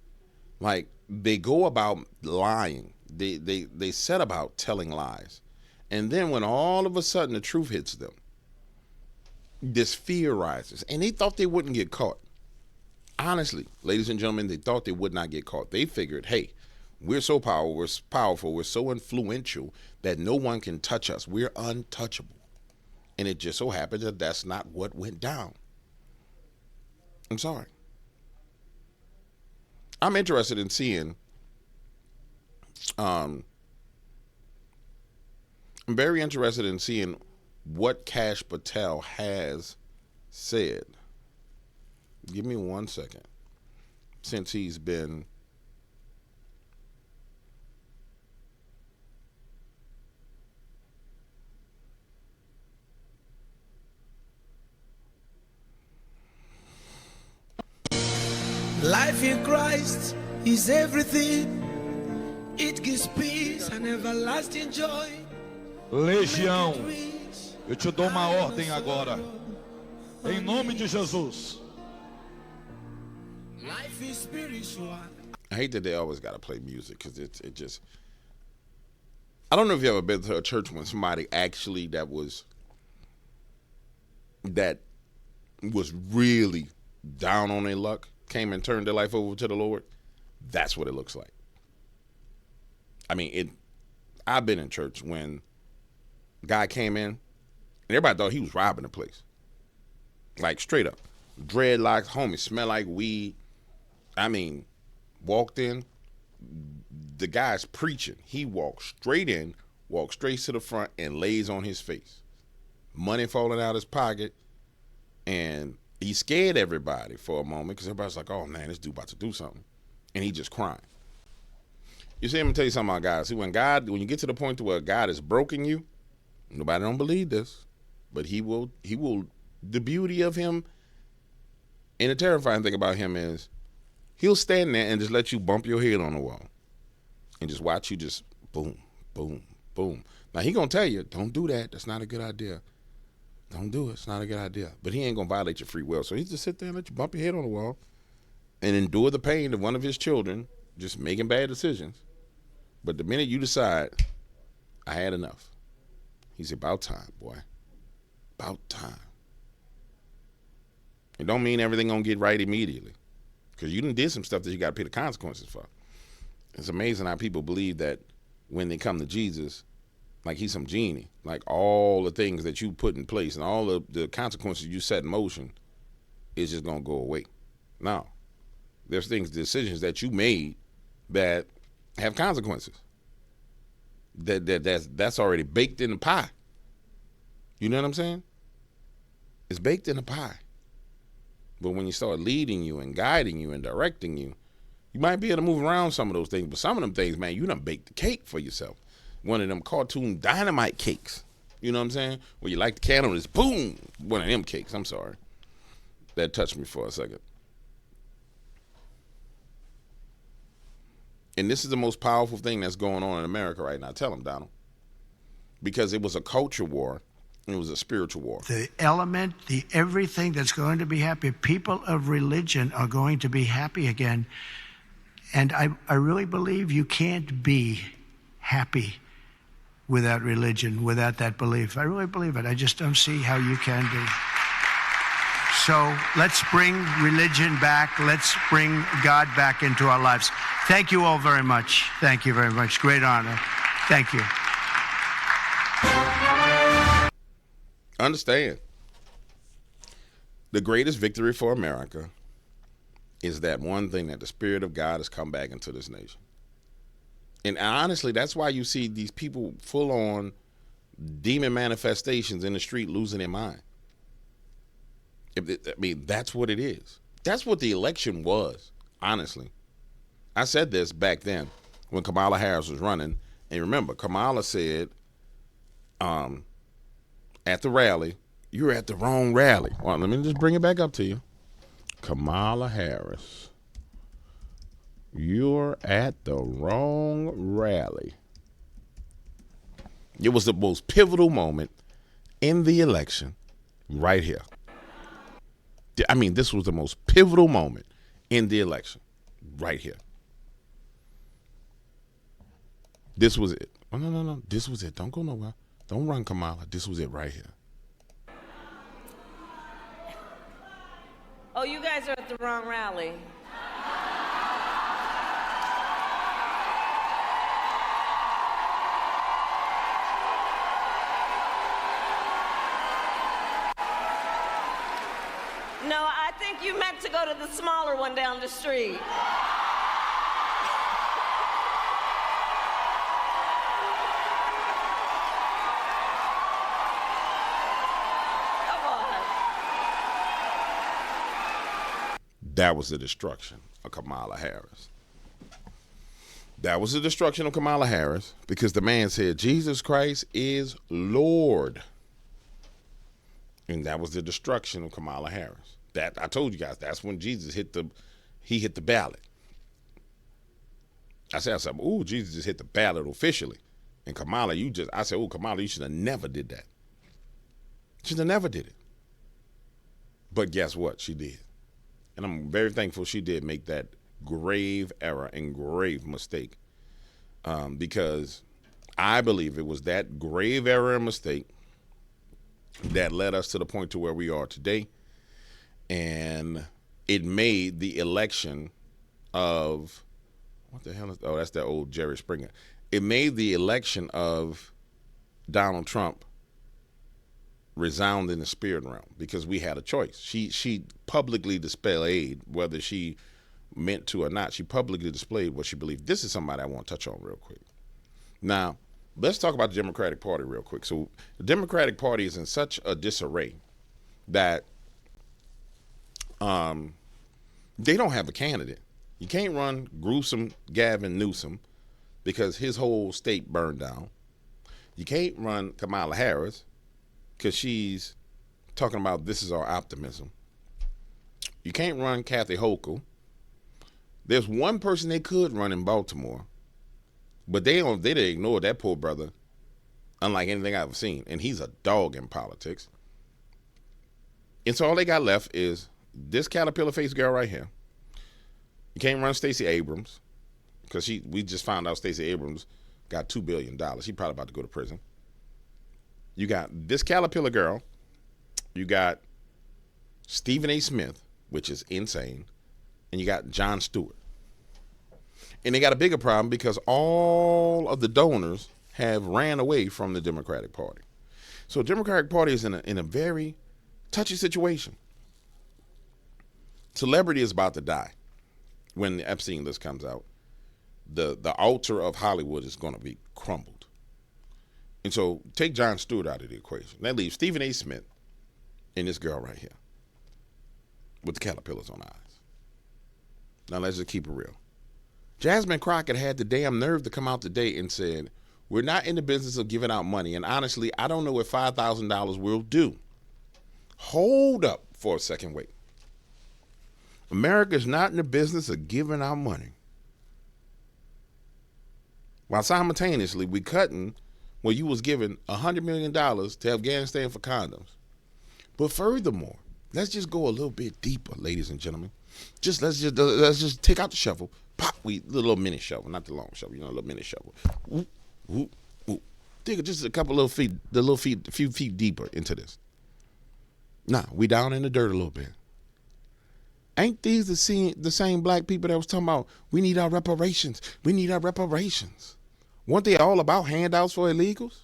Like, they go about lying. They set about telling lies. And then when all of a sudden the truth hits them, this fear rises. And they thought they wouldn't get caught. Honestly, ladies and gentlemen, they thought they would not get caught. They figured, hey, we're so powerful, we're so influential that no one can touch us. We're untouchable. And it just so happened that that's not what went down. I'm sorry. I'm interested in seeing, I'm very interested in seeing what Kash Patel has said. Give me 1 second. Since he's been... Life in Christ is everything. It gives peace and everlasting joy. Legião, eu te dou uma ordem agora. Em nome de Jesus. Life is spiritual. I hate that they always got to play music because it just... I don't know if you ever been to a church when somebody actually that was really down on their luck came and turned their life over to the Lord. That's what it looks like. I mean, I've been in church when a guy came in and everybody thought he was robbing the place. Like, straight up. Dreadlocks, homie, smell like weed. I mean, walked in, the guy's preaching. He walks straight in, walks straight to the front, and lays on his face. Money falling out his pocket, and he scared everybody for a moment because everybody's like, oh, man, this dude about to do something. And he just crying. You see, I'm gonna tell you something about God. See, when you get to the point to where God has broken you, nobody don't believe this, but he will, the beauty of him and the terrifying thing about him is he'll stand there and just let you bump your head on the wall and just watch you just boom, boom, boom. Now he gonna tell you, don't do that. That's not a good idea. Don't do it. It's not a good idea. But he ain't gonna violate your free will. So he just sit there and let you bump your head on the wall and endure the pain of one of his children just making bad decisions. But the minute you decide, I had enough, he's about time, boy. About time. It don't mean everything gonna get right immediately, because you done did some stuff that you gotta pay the consequences for. It's amazing how people believe that when they come to Jesus, like he's some genie, like all the things that you put in place and all the consequences you set in motion is just gonna go away. No, there's decisions that you made that have consequences. That's already baked in the pie. You know what I'm saying? It's baked in the pie. But when you start leading you and guiding you and directing you, you might be able to move around some of those things. But some of them things, man, you done baked the cake for yourself. One of them cartoon dynamite cakes. You know what I'm saying? Where you light the candle and it's boom. One of them cakes. I'm sorry. That touched me for a second. And this is the most powerful thing that's going on in America right now. Tell them, Donald. Because it was a culture war. It was a spiritual war. The element, the everything that's going to be happy. People of religion are going to be happy again. And I really believe you can't be happy without religion, without that belief. I really believe it. I just don't see how you can be. So let's bring religion back. Let's bring God back into our lives. Thank you all very much. Thank you very much. Great honor. Thank you. Understand, the greatest victory for America is that one thing, that the Spirit of God has come back into this nation. And honestly, that's why you see these people full on demon manifestations in the street losing their mind. I mean, that's what it is. That's what the election was, honestly. I said this back then when Kamala Harris was running. And remember, Kamala said, at the rally, you're at the wrong rally. Well, let me just bring it back up to you. Kamala Harris, you're at the wrong rally. It was the most pivotal moment in the election right here. I mean, this was the most pivotal moment in the election right here. This was it. Oh, no. This was it. Don't go nowhere. Don't run, Kamala. This was it right here. Oh, you guys are at the wrong rally. No, I think you meant to go to the smaller one down the street. That was the destruction of Kamala Harris. That was the destruction of Kamala Harris because the man said, Jesus Christ is Lord. And that was the destruction of Kamala Harris. That I told you guys, that's when Jesus hit the ballot. I said, ooh, Jesus just hit the ballot officially. And Kamala, I said, ooh, Kamala, you should have never did that. Should have never did it. But guess what? She did. And I'm very thankful she did make that grave error and grave mistake, because I believe it was that grave error and mistake that led us to the point to where we are today. And it made the election of, what the hell is, oh, that's that old Jerry Springer. It made the election of Donald Trump resound in the spirit realm because we had a choice. She publicly displayed, whether she meant to or not, she publicly displayed what she believed. This is somebody I want to touch on real quick. Now, let's talk about the Democratic Party real quick. So the Democratic Party is in such a disarray that they don't have a candidate. You can't run gruesome Gavin Newsom because his whole state burned down. You can't run Kamala Harris because she's talking about this is our optimism. You can't run Kathy Hochul. There's one person they could run in Baltimore, but they ignored that poor brother, unlike anything I've ever seen, and he's a dog in politics. And so all they got left is this caterpillar-faced girl right here. You can't run Stacey Abrams because we just found out Stacey Abrams got $2 billion. She's probably about to go to prison. You got this caterpillar girl. You got Stephen A. Smith, which is insane. And you got Jon Stewart. And they got a bigger problem because all of the donors have ran away from the Democratic Party. So the Democratic Party is in a very touchy situation. Celebrity is about to die when the Epstein list comes out. The altar of Hollywood is going to be crumbled. And so take Jon Stewart out of the equation. That leaves Stephen A. Smith and this girl right here with the caterpillars on eyes. Now let's just keep it real. Jasmine Crockett had the damn nerve to come out today and said, we're not in the business of giving out money. And honestly, I don't know what $5,000 will do. Hold up for a second, wait. America's not in the business of giving out money. While simultaneously we cutting where you was giving $100 million to Afghanistan for condoms. But furthermore, let's just go a little bit deeper, ladies and gentlemen. Let's just take out the shovel. Pop, the little mini shovel, not the long shovel, a little mini shovel. Whoop, whoop, whoop. Dig just a couple little feet, a few feet deeper into this. Nah, we down in the dirt a little bit. Ain't these the same black people that was talking about we need our reparations? We need our reparations. Weren't they all about handouts for illegals?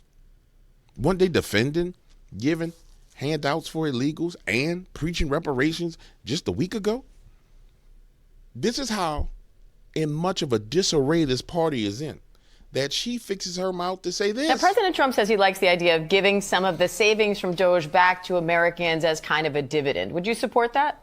Weren't they defending giving handouts for illegals and preaching reparations just a week ago? This is how in much of a disarray this party is in, that she fixes her mouth to say this. Now, President Trump says he likes the idea of giving some of the savings from Doge back to Americans as kind of a dividend. Would you support that?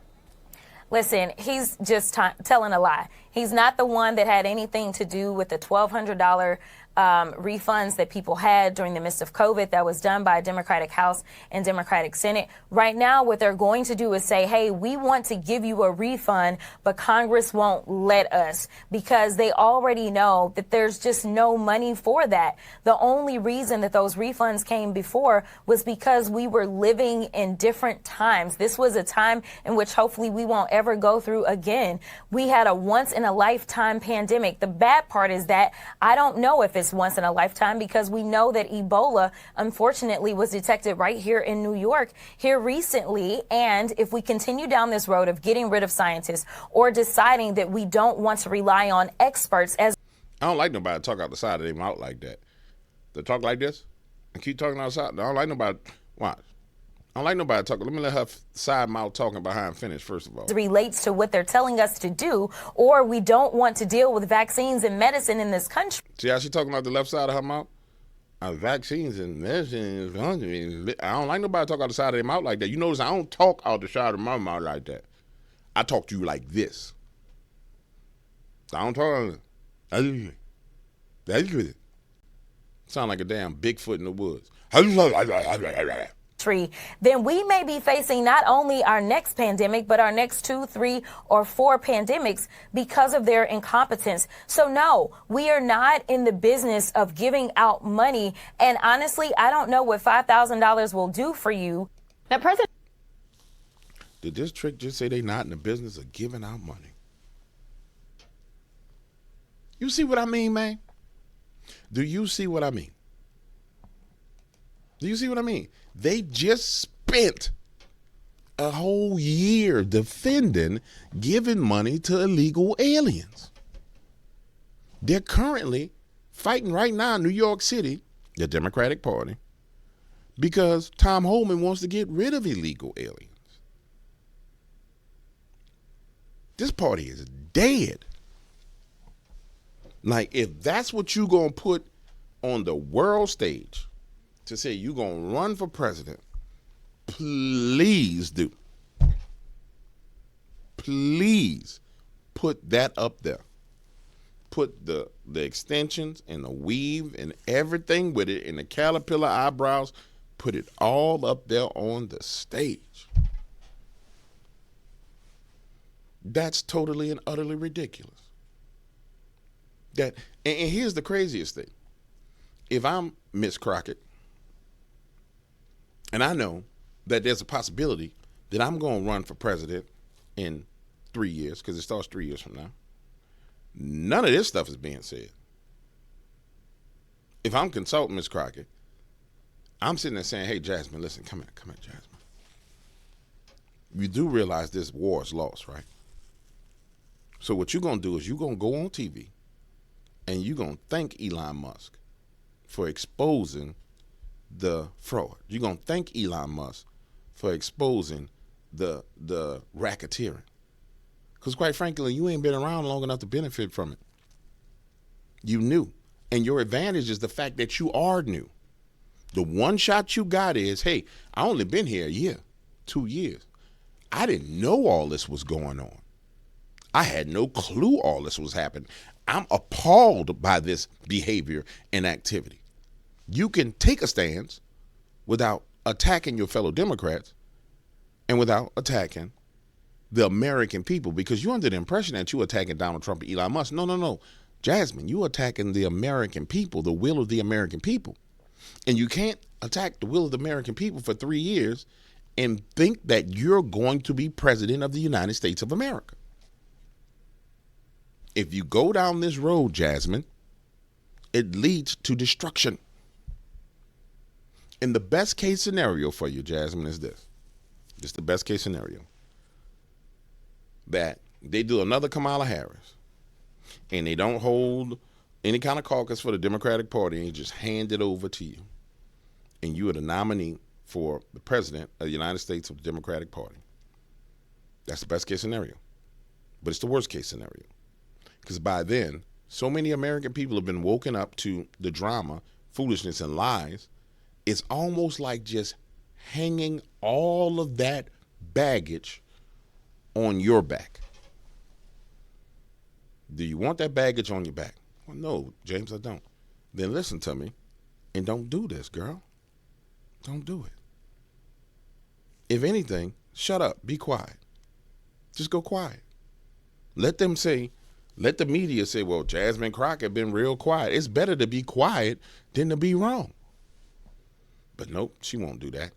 Listen, he's just telling a lie. He's not the one that had anything to do with the $1,200 refunds that people had during the midst of COVID that was done by a Democratic House and Democratic Senate. Right now, what they're going to do is say, hey, we want to give you a refund, but Congress won't let us because they already know that there's just no money for that. The only reason that those refunds came before was because we were living in different times. This was a time in which hopefully we won't ever go through again. We had a once in a lifetime pandemic. The bad part is that I don't know if it's once in a lifetime because we know that Ebola, unfortunately, was detected right here in New York here recently. And if we continue down this road of getting rid of scientists or deciding that we don't want to rely on experts as I don't like nobody to talk out the side of their mouth like that. They talk like this and keep talking outside. I don't like nobody. Watch. I don't like nobody talking. Let me let her side mouth talking behind finish, first of all. relates to what they're telling us to do, or we don't want to deal with vaccines and medicine in this country. See how she talking about the left side of her mouth? Vaccines and medicine. I don't like nobody talk out the side of their mouth like that. You notice I don't talk out the side of my mouth like that. I talk to you like this. I don't talk. That's good. Sound like a damn Bigfoot in the woods. Then we may be facing not only our next pandemic, but our next 2, 3, or 4 pandemics because of their incompetence. So no, we are not in the business of giving out money. And honestly, I don't know what $5,000 will do for you. Now, President. Did this trick just say they not in the business of giving out money? You see what I mean, man? Do you see what I mean? Do you see what I mean? They just spent a whole year defending giving money to illegal aliens. They're currently fighting right now in New York City, the Democratic Party, because Tom Homan wants to get rid of illegal aliens. This party is dead. Like, if that's what you're going to put on the world stage, to say you're going to run for president, please do. Please put that up there. put the extensions and the weave and everything with it and the caterpillar eyebrows, put it all up there on the stage. That's totally and utterly ridiculous. And here's the craziest thing. If I'm Miss Crockett, and I know that there's a possibility that I'm going to run for president in 3 years, because it starts 3 years from now, none of this stuff is being said. If I'm consulting Miss Crockett, I'm sitting there saying, hey, Jasmine, listen, come here, Jasmine. You do realize this war is lost, right? So what you're going to do is you're going to go on TV and you're going to thank Elon Musk for exposing the fraud. You're going to thank Elon Musk for exposing the racketeering. Because quite frankly, you ain't been around long enough to benefit from it. You knew. And your advantage is the fact that you are new. The one shot you got is, hey, I only been here a year, 2 years. I didn't know all this was going on. I had no clue all this was happening. I'm appalled by this behavior and activity. You can take a stance without attacking your fellow Democrats and without attacking the American people, because you're under the impression that you're attacking Donald Trump and Elon Musk. No. Jasmine, you're attacking the American people, the will of the American people. And you can't attack the will of the American people for 3 years and think that you're going to be president of the United States of America. If you go down this road, Jasmine, it leads to destruction. And the best case scenario for you, Jasmine, is this. It's the best case scenario. That they do another Kamala Harris and they don't hold any kind of caucus for the Democratic Party and just hand it over to you. And you are the nominee for the president of the United States of the Democratic Party. That's the best case scenario. But it's the worst case scenario. Because by then, so many American people have been woken up to the drama, foolishness, and lies. It's almost like just hanging all of that baggage on your back. Do you want that baggage on your back? Well, no, James, I don't. Then listen to me and don't do this, girl. Don't do it. If anything, shut up. Be quiet. Just go quiet. Let the media say, well, Jasmine Crockett been real quiet. It's better to be quiet than to be wrong. But nope, she won't do that.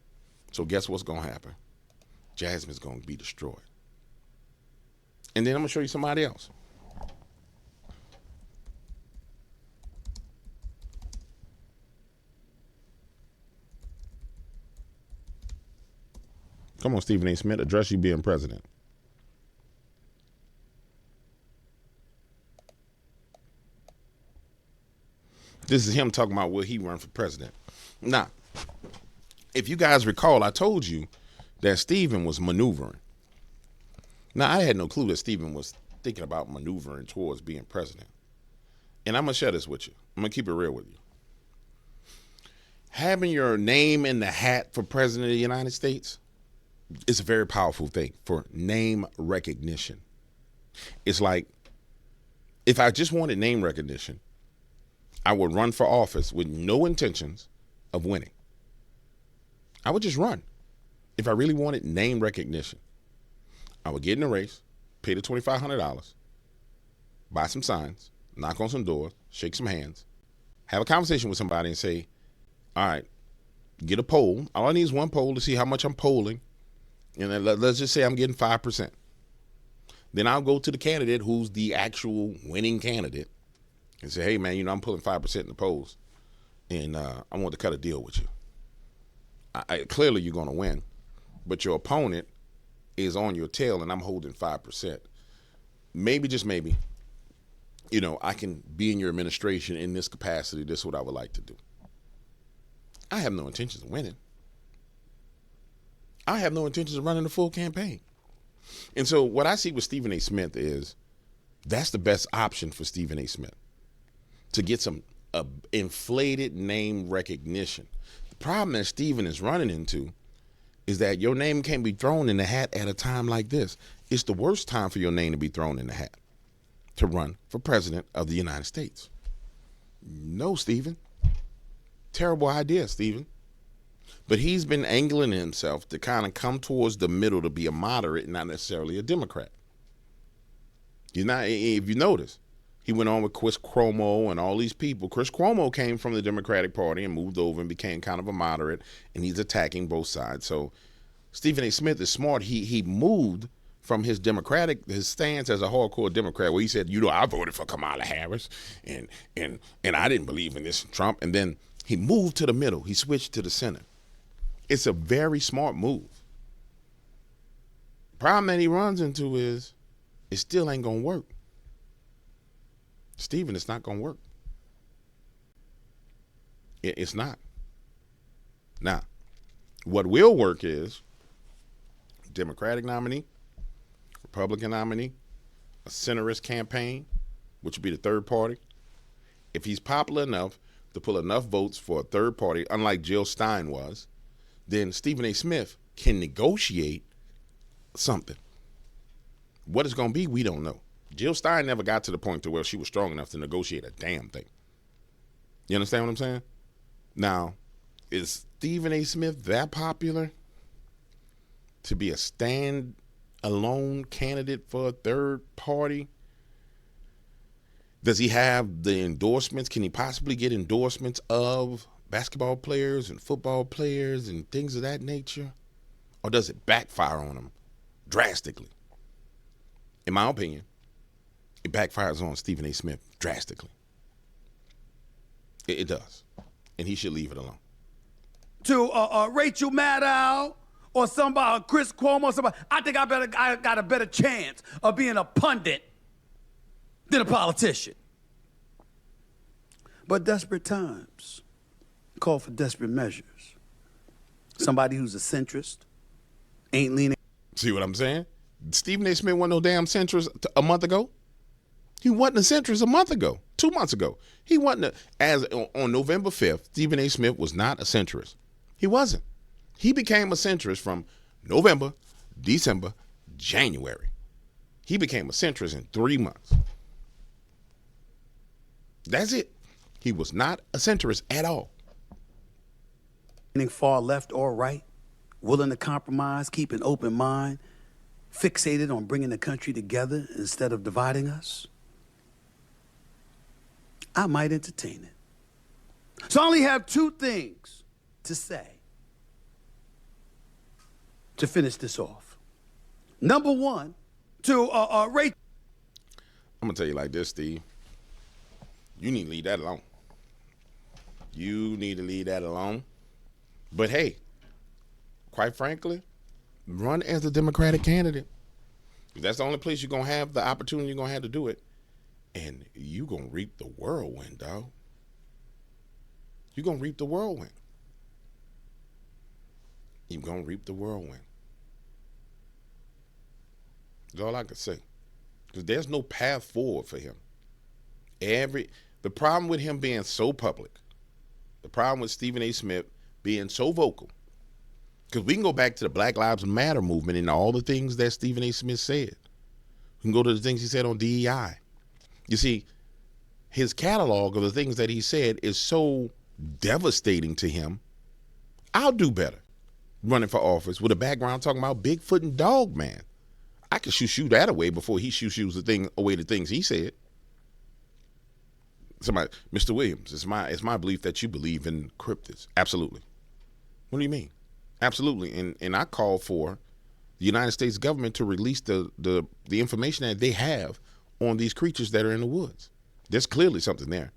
So guess what's going to happen? Jasmine's going to be destroyed. And then I'm going to show you somebody else. Come on, Stephen A. Smith, address you being president. This is him talking about will he run for president. Now, if you guys recall, I told you that Stephen was maneuvering. Now, I had no clue that Stephen was thinking about maneuvering towards being president. And I'm going to share this with you. I'm going to keep it real with you. Having your name in the hat for president of the United States is a very powerful thing for name recognition. It's like if I just wanted name recognition, I would run for office with no intentions of winning. I would just run. If I really wanted name recognition, I would get in a race, pay the $2,500, buy some signs, knock on some doors, shake some hands, have a conversation with somebody and say, all right, get a poll. All I need is one poll to see how much I'm polling. And then let's just say I'm getting 5%. Then I'll go to the candidate who's the actual winning candidate and say, hey, man, I'm pulling 5% in the polls, and I want to cut a deal with you. Clearly, you're going to win, but your opponent is on your tail, and I'm holding 5%. Maybe, just maybe, I can be in your administration in this capacity. This is what I would like to do. I have no intentions of winning. I have no intentions of running a full campaign. And so what I see with Stephen A. Smith is that's the best option for Stephen A. Smith, to get some inflated name recognition. The problem that Stephen is running into is that your name can't be thrown in the hat at a time like this. It's the worst time for your name to be thrown in the hat. to run for president of the United States. No, Stephen. Terrible idea, Stephen. But he's been angling himself to kind of come towards the middle to be a moderate, not necessarily a Democrat. He's not, if you notice, he went on with Chris Cuomo and all these people. Chris Cuomo came from the Democratic Party and moved over and became kind of a moderate, and he's attacking both sides. So Stephen A. Smith is smart. He moved from his stance as a hardcore Democrat, where he said, I voted for Kamala Harris, and I didn't believe in this Trump. And then he moved to the middle. He switched to the center. It's a very smart move. Problem that he runs into is it still ain't gonna work. Stephen, it's not gonna work. It's not. Now, what will work is Democratic nominee, Republican nominee, a centrist campaign, which would be the third party. If he's popular enough to pull enough votes for a third party, unlike Jill Stein was, then Stephen A. Smith can negotiate something. What it's going to be, we don't know. Jill Stein never got to the point to where she was strong enough to negotiate a damn thing. You understand what I'm saying? Now, is Stephen A. Smith that popular to be a stand-alone candidate for a third party? Does he have the endorsements? Can he possibly get endorsements of basketball players and football players and things of that nature? Or does it backfire on him drastically? In my opinion, it backfires on Stephen A. Smith drastically. It does. And he should leave it alone. To Rachel Maddow or somebody, Chris Cuomo or somebody, I think I got a better chance of being a pundit than a politician. But desperate times call for desperate measures. Somebody who's a centrist, ain't leaning. See what I'm saying? Stephen A. Smith wasn't no damn centrist a month ago. He wasn't a centrist a month ago, 2 months ago. He wasn't, on November 5th, Stephen A. Smith was not a centrist. He wasn't. He became a centrist from November, December, January. He became a centrist in 3 months. That's it. He was not a centrist at all. Far left or right, willing to compromise, keep an open mind, fixated on bringing the country together instead of dividing us, I might entertain it. So I only have two things to say to finish this off. Number one, to Rachel. I'm going to tell you like this, Steve. You need to leave that alone. You need to leave that alone. But hey, quite frankly, run as a Democratic candidate. That's the only place you're going to have the opportunity, you're going to have to do it. And you're going to reap the whirlwind, dog. You're going to reap the whirlwind. You're going to reap the whirlwind. That's all I can say. Because there's no path forward for him. The problem with him being so public, the problem with Stephen A. Smith being so vocal, because we can go back to the Black Lives Matter movement and all the things that Stephen A. Smith said. We can go to the things he said on DEI. You see, his catalog of the things that he said is so devastating to him. I'll do better running for office with a background talking about Bigfoot and Dog Man. I could shoo that away before he shoos the things he said. Somebody, Mr. Williams, it's my belief that you believe in cryptids. Absolutely. What do you mean? Absolutely. And I call for the United States government to release the information that they have on these creatures that are in the woods. There's clearly something there.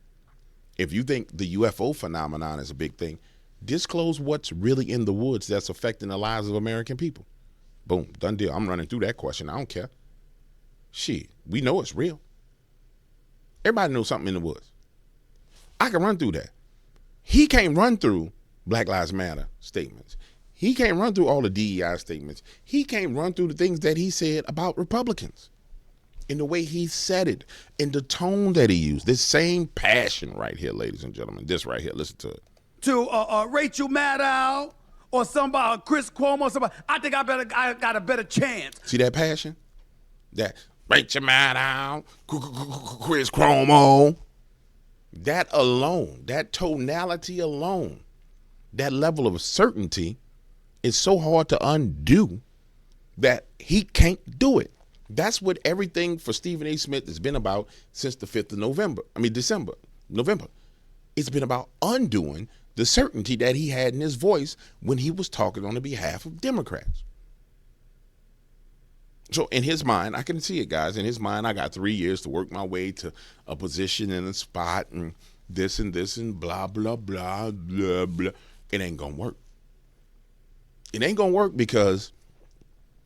If you think the UFO phenomenon is a big thing, disclose what's really in the woods that's affecting the lives of American people. Boom, done deal. I'm running through that question. I don't care. Shit, we know it's real. Everybody knows something in the woods. I can run through that. He can't run through Black Lives Matter statements. He can't run through all the DEI statements. He can't run through the things that he said about Republicans in the way he said it, in the tone that he used. This same passion right here, ladies and gentlemen. This right here, listen to it. To Rachel Maddow or somebody, Chris Cuomo or somebody, I think I got a better chance. See that passion? That Break your mind out. Chris Cuomo. That alone, that tonality alone, that level of certainty is so hard to undo that he can't do it. That's what everything for Stephen A. Smith has been about since the 5th of November. It's been about undoing the certainty that he had in his voice when he was talking on the behalf of Democrats. So in his mind, I can see it, guys. In his mind, I got 3 years to work my way to a position in a spot and this and blah, blah, blah, blah, blah. It ain't going to work. It ain't going to work because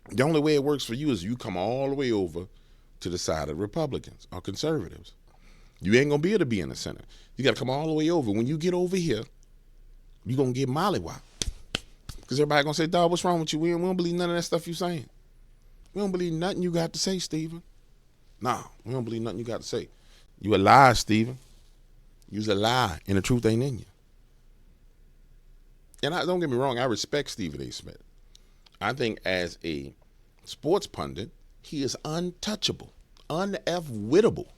the only way it works for you is you come all the way over to the side of Republicans or conservatives. You ain't going to be able to be in the center. You got to come all the way over. When you get over here, you're going to get mollywopped. Because everybody going to say, dog, what's wrong with you? We don't believe none of that stuff you saying. We don't believe nothing you got to say, Stephen. Nah, we don't believe nothing you got to say. You a lie, Stephen. You's a lie, and the truth ain't in you. And don't get me wrong, I respect Stephen A. Smith. I think as a sports pundit, he is untouchable, un-F-wittable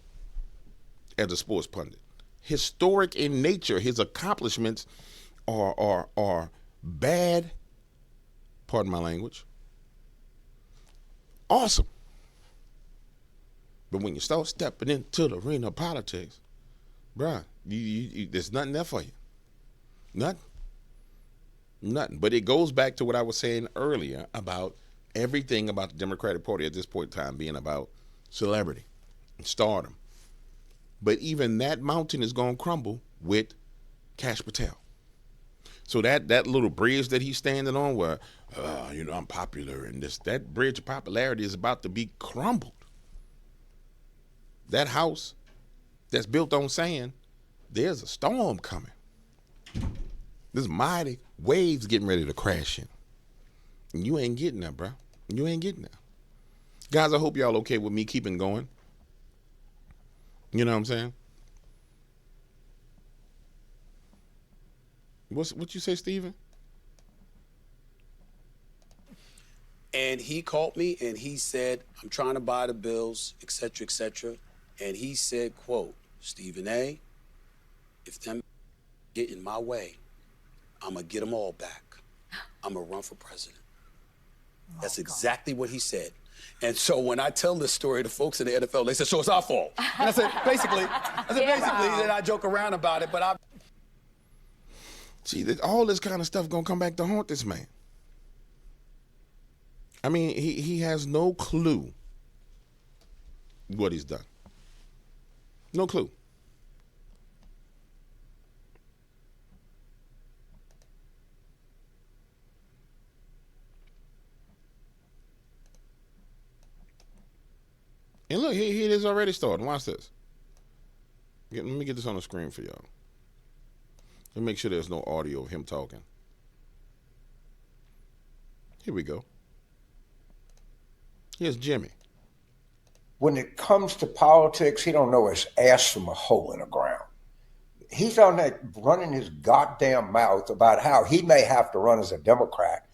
as a sports pundit. Historic in nature, his accomplishments are bad, pardon my language, awesome. But when you start stepping into the arena of politics, bruh, there's nothing there for you. Nothing. But it goes back to what I was saying earlier about everything about the Democratic Party at this point in time being about celebrity and stardom. But even that mountain is going to crumble with Kash Patel. So that little bridge that he's standing on where, I'm popular and that bridge of popularity is about to be crumbled. That house that's built on sand, there's a storm coming. There's mighty waves getting ready to crash in. And you ain't getting that, bro. You ain't getting that. Guys, I hope y'all okay with me keeping going. You know what I'm saying? What you say, Steven? And he called me and he said, I'm trying to buy the bills, et cetera, et cetera. And he said, quote, Stephen A., if them get in my way, I'm going to get them all back. I'm going to run for president. That's exactly what he said. And so when I tell this story to folks in the NFL, they said, so it's our fault. And I said, basically, then I joke around about it, but I... See, all this kind of stuff going to come back to haunt this man. I mean, he has no clue what he's done. No clue. And look, here it is already starting. Watch this. Let me get this on the screen for y'all. Let me make sure there's no audio of him talking. Here we go. Here's Jimmy. When it comes to politics, he don't know his ass from a hole in the ground. He's on that running his goddamn mouth about how he may have to run as a Democrat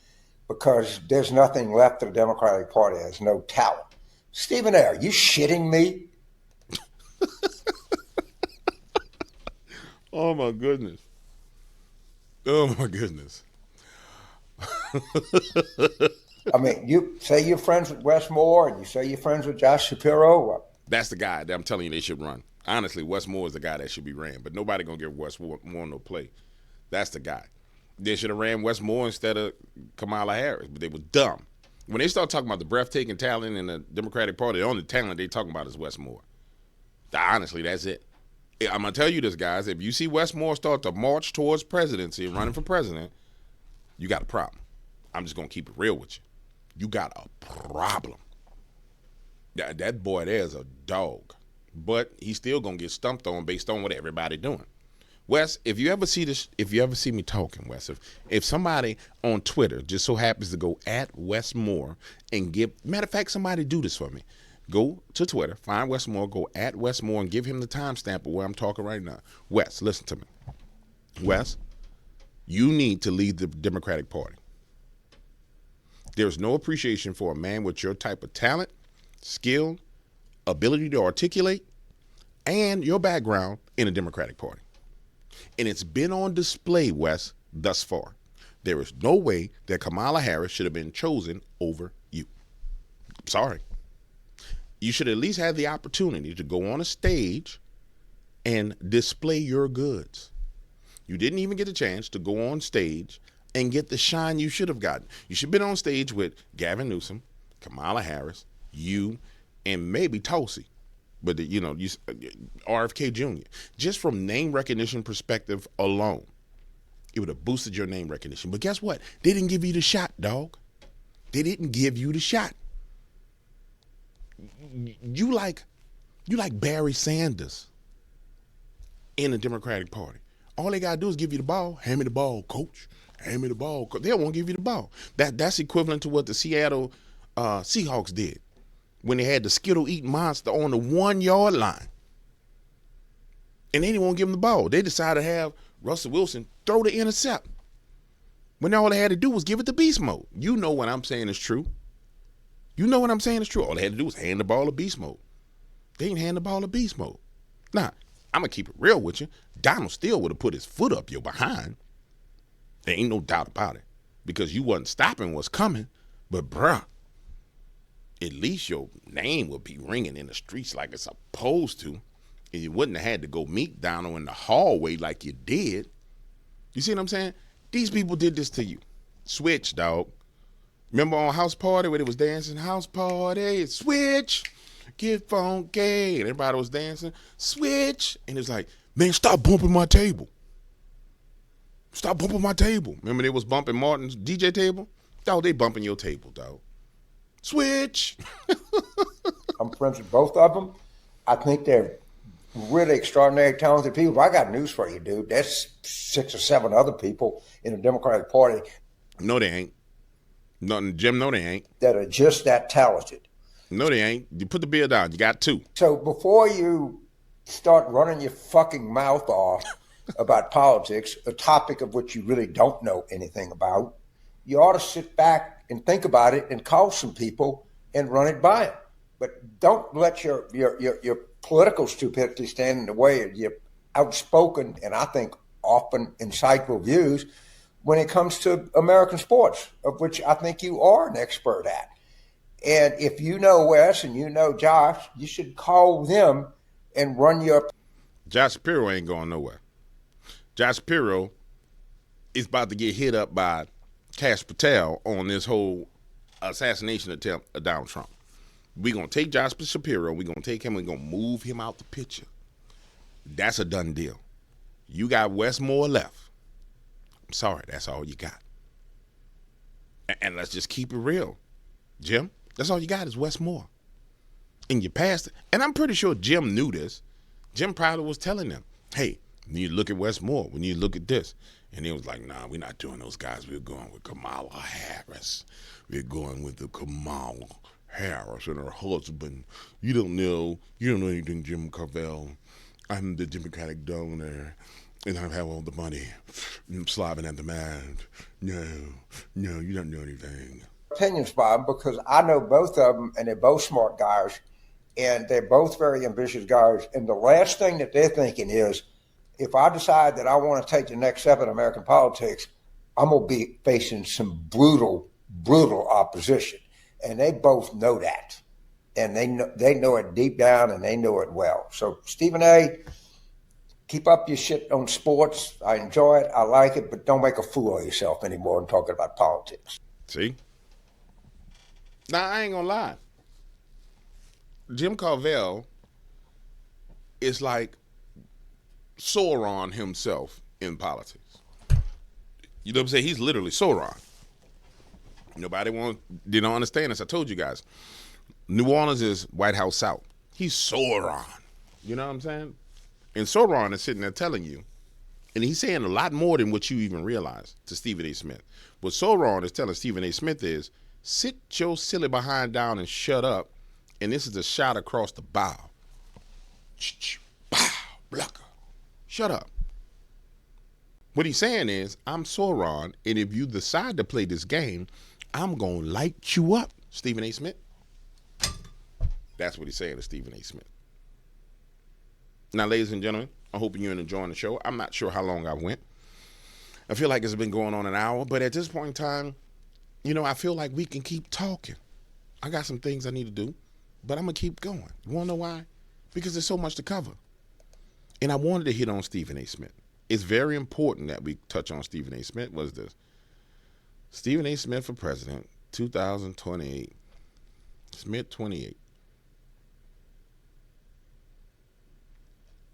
because there's nothing left of the Democratic Party. There's no talent. Stephen A., are you shitting me? Oh, my goodness. Oh, my goodness. I mean, you say you're friends with Wes Moore and you say you're friends with Josh Shapiro. That's the guy that I'm telling you they should run. Honestly, Wes Moore is the guy that should be ran, but nobody going to give Wes Moore no play. That's the guy. They should have ran Wes Moore instead of Kamala Harris, but they were dumb. When they start talking about the breathtaking talent in the Democratic Party, the only talent they talking about is Wes Moore. Honestly, that's it. I'm going to tell you this, guys. If you see Wes Moore start to march towards presidency and running for president, you got a problem. I'm just going to keep it real with you. You got a problem. That boy there is a dog. But he's still going to get stumped on based on what everybody doing. Wes, if you ever see me talking, Wes, if somebody on Twitter just so happens to go at Wes Moore and matter of fact, somebody do this for me. Go to Twitter, find Wes Moore, go at Wes Moore and give him the timestamp of where I'm talking right now. Wes, listen to me. Wes, you need to lead the Democratic Party. There's no appreciation for a man with your type of talent, skill, ability to articulate, and your background in the Democratic Party. And it's been on display, Wes, thus far. There is no way that Kamala Harris should have been chosen over you. Sorry. You should at least have the opportunity to go on a stage and display your goods. You didn't even get a chance to go on stage and get the shine you should have gotten. You should have been on stage with Gavin Newsom, Kamala Harris, you, and maybe Tulsi. But, RFK Jr. Just from name recognition perspective alone, it would have boosted your name recognition. But guess what? They didn't give you the shot, dog. They didn't give you the shot. You like Barry Sanders in the Democratic Party. All they got to do is give you the ball. Hand me the ball, coach. Hand me the ball. They won't give you the ball. That's equivalent to what the Seattle Seahawks did when they had the Skittle-eating monster on the 1-yard line. And they didn't want to give him the ball. They decided to have Russell Wilson throw the intercept when all they had to do was give it to beast mode. You know what I'm saying is true. You know what I'm saying is true. All they had to do was hand the ball to beast mode. They didn't hand the ball to beast mode. Now, I'm going to keep it real with you. Donald still would have put his foot up your behind. There ain't no doubt about it. Because you wasn't stopping what's coming. But, bruh, at least your name would be ringing in the streets like it's supposed to. And you wouldn't have had to go meet Donald in the hallway like you did. You see what I'm saying? These people did this to you. Switch, dog. Remember on House Party where they was dancing? House Party, switch, get funky. And everybody was dancing. Switch. And it's like, man, stop bumping my table. Stop bumping my table. Remember they was bumping Martin's DJ table? Dog, they bumping your table, dog. Switch. I'm friends with both of them. I think they're really extraordinary, talented people. But I got news for you, dude. That's 6 or 7 other people in the Democratic Party. No, they ain't. Nothing, Jim, no, they ain't. That are just that talented. No, they ain't. You put the beer down. You got 2. So before you start running your fucking mouth off about politics, a topic of which you really don't know anything about, you ought to sit back and think about it and call some people and run it by them. But don't let your political stupidity stand in the way of your outspoken and I think often insightful views when it comes to American sports, of which I think you are an expert at. And if you know Wes and you know Josh, you should call them and run your... Josh Shapiro ain't going nowhere. Josh Shapiro is about to get hit up by Kash Patel on this whole assassination attempt of Donald Trump. We're going to take Josh Shapiro, we're going to take him, we're going to move him out the picture. That's a done deal. You got Wes Moore left. I'm sorry, that's all you got. And let's just keep it real. Jim, that's all you got is Wes Moore. And you passed it. And I'm pretty sure Jim knew this. Jim probably was telling them, hey, we need to look at Wes Moore. We need to look at this. And he was like, nah, we're not doing those guys. We're going with Kamala Harris. We're going with the Kamala Harris and her husband. You don't know anything, Jim Carvell. I'm the Democratic donor, and I have all the money. I'm slobbing at the man. No, you don't know anything. Opinions, Bob, because I know both of them, and they're both smart guys, and they're both very ambitious guys. And the last thing that they're thinking is, if I decide that I want to take the next step in American politics, I'm going to be facing some brutal opposition. And they both know that. And they know it deep down, and they know it well. So, Stephen A., keep up your shit on sports. I enjoy it. I like it. But don't make a fool of yourself anymore in talking about politics. See? Now, I ain't going to lie. Jim Carvell is like Sauron himself in politics. You know what I'm saying? He's literally Sauron. Nobody didn't understand this. I told you guys. New Orleans is White House South. He's Sauron. You know what I'm saying? And Sauron is sitting there telling you, and he's saying a lot more than what you even realize to Stephen A. Smith. What Sauron is telling Stephen A. Smith is, sit your silly behind down and shut up. And this is a shot across the bow. Bow, blocker. Shut up. What he's saying is, I'm Sauron, and if you decide to play this game, I'm going to light you up, Stephen A. Smith. That's what he's saying to Stephen A. Smith. Now, ladies and gentlemen, I hope you're enjoying the show. I'm not sure how long I went. I feel like it's been going on an hour, but at this point in time, I feel like we can keep talking. I got some things I need to do, but I'm going to keep going. You want to know why? Because there's so much to cover. And I wanted to hit on Stephen A. Smith. It's very important that we touch on Stephen A. Smith. What is this? Stephen A. Smith for president, 2028. Smith 28.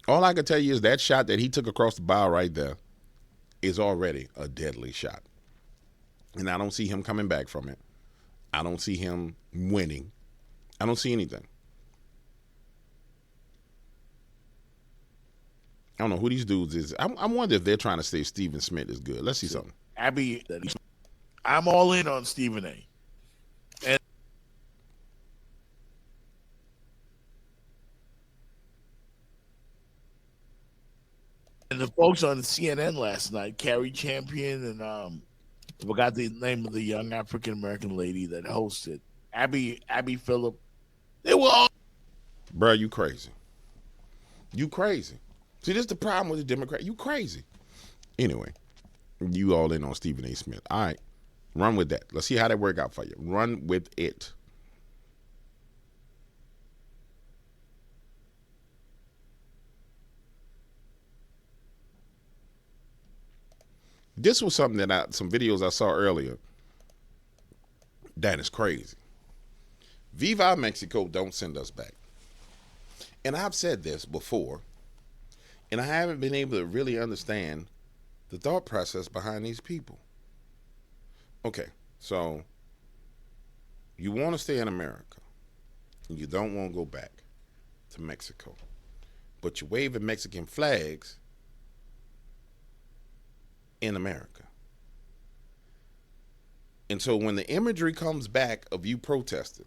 All I can tell you is that shot that he took across the bow right there is already a deadly shot. And I don't see him coming back from it. I don't see him winning. I don't see anything. I don't know who these dudes is. I wonder if they're trying to say Stephen Smith is good. Let's see something. Abby, I'm all in on Stephen A. And the folks on CNN last night, Carrie Champion and I forgot the name of the young African American lady that hosted, Abby Phillip. They were all. Bro, you crazy. You crazy. See, this is the problem with the Democrat. You crazy. Anyway, you all in on Stephen A. Smith. All right, run with that. Let's see how that work out for you. Run with it. This was something that some videos I saw earlier that is crazy. Viva Mexico, don't send us back. And I've said this before, and I haven't been able to really understand the thought process behind these people. Okay, so you want to stay in America, and you don't want to go back to Mexico, but you're waving Mexican flags in America. And so when the imagery comes back of you protesting,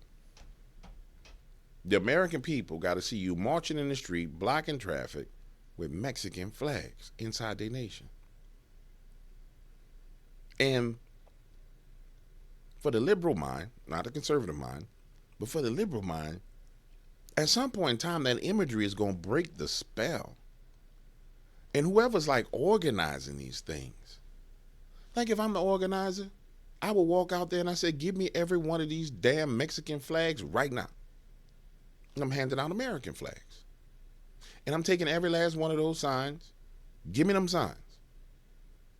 the American people got to see you marching in the street, blocking traffic with Mexican flags inside their nation. And for the liberal mind, not the conservative mind, but for the liberal mind, at some point in time, that imagery is going to break the spell. And whoever's like organizing these things, like if I'm the organizer, I will walk out there and I say, give me every one of these damn Mexican flags right now. And I'm handing out American flags. And I'm taking every last one of those signs. Give me them signs.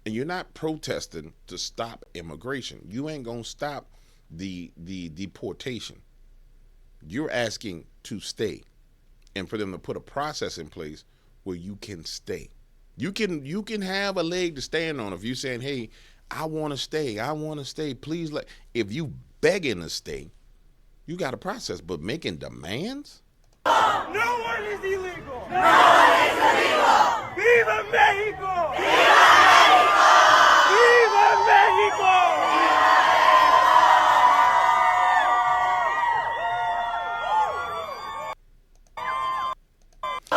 And you're not protesting to stop immigration. You ain't going to stop the deportation. You're asking to stay and for them to put a process in place where you can stay. You can have a leg to stand on if you're saying, hey, I want to stay. Please let. If you begging to stay, you got a process. But making demands? No one is illegal. No one is illegal. Viva Mexico. Viva Mexico. Viva Mexico.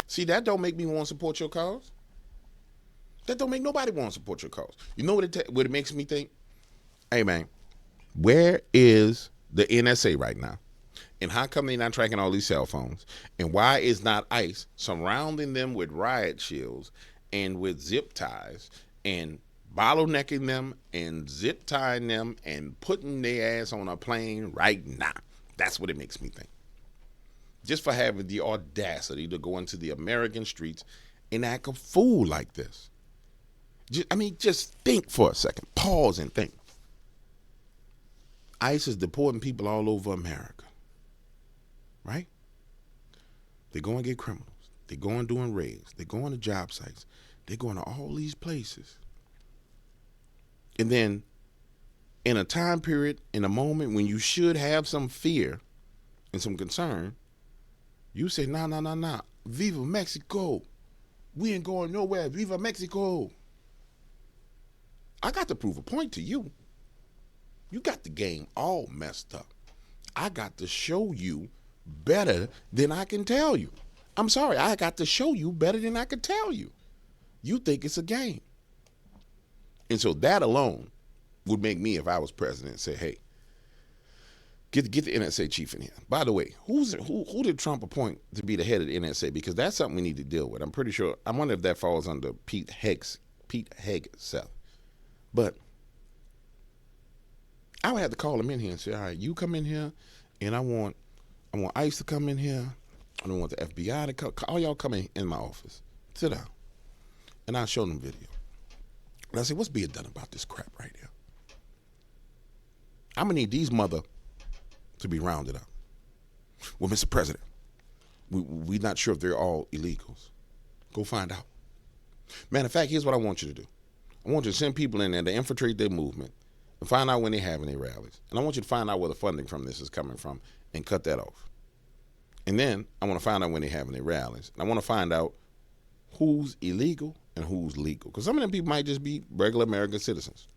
See, that don't make me want to support your cause. That don't make nobody want to support your cause. You know what it makes me think? Hey, man, where is the NSA right now? And how come they're not tracking all these cell phones? And why is not ICE surrounding them with riot shields and with zip ties and bottlenecking them and zip tying them and putting their ass on a plane right now? That's what it makes me think. Just for having the audacity to go into the American streets and act a fool like this. Just think for a second. Pause and think. ICE is deporting people all over America, right? They're going to get criminals. They're going doing raids. They're going to job sites. They're going to all these places. And then in a time period, in a moment when you should have some fear and some concern, you say, nah. Viva Mexico. We ain't going nowhere. Viva Mexico. I got to prove a point to you. You got the game all messed up. I got to show you better than I can tell you. I'm sorry, I got to show you better than I can tell you. You think it's a game. And so that alone would make me, if I was president, say, hey, Get the NSA chief in here. By the way, who did Trump appoint to be the head of the NSA? Because that's something we need to deal with. I'm pretty sure. I wonder if that falls under Pete Hegseth. But I would have to call him in here and say, all right, you come in here, and I want ICE to come in here. I don't want the FBI to come. All y'all come in my office. Sit down. And I'll show them video. And I say, what's being done about this crap right here? I'm going to need these mother to be rounded up. Well, Mr. President, we're not sure if they're all illegals. Go find out. Matter of fact, here's what I want you to do. I want you to send people in there to infiltrate their movement and find out when they're having their rallies. And I want you to find out where the funding from this is coming from and cut that off. And then I want to find out when they're having their rallies. And I want to find out who's illegal and who's legal. Because some of them people might just be regular American citizens.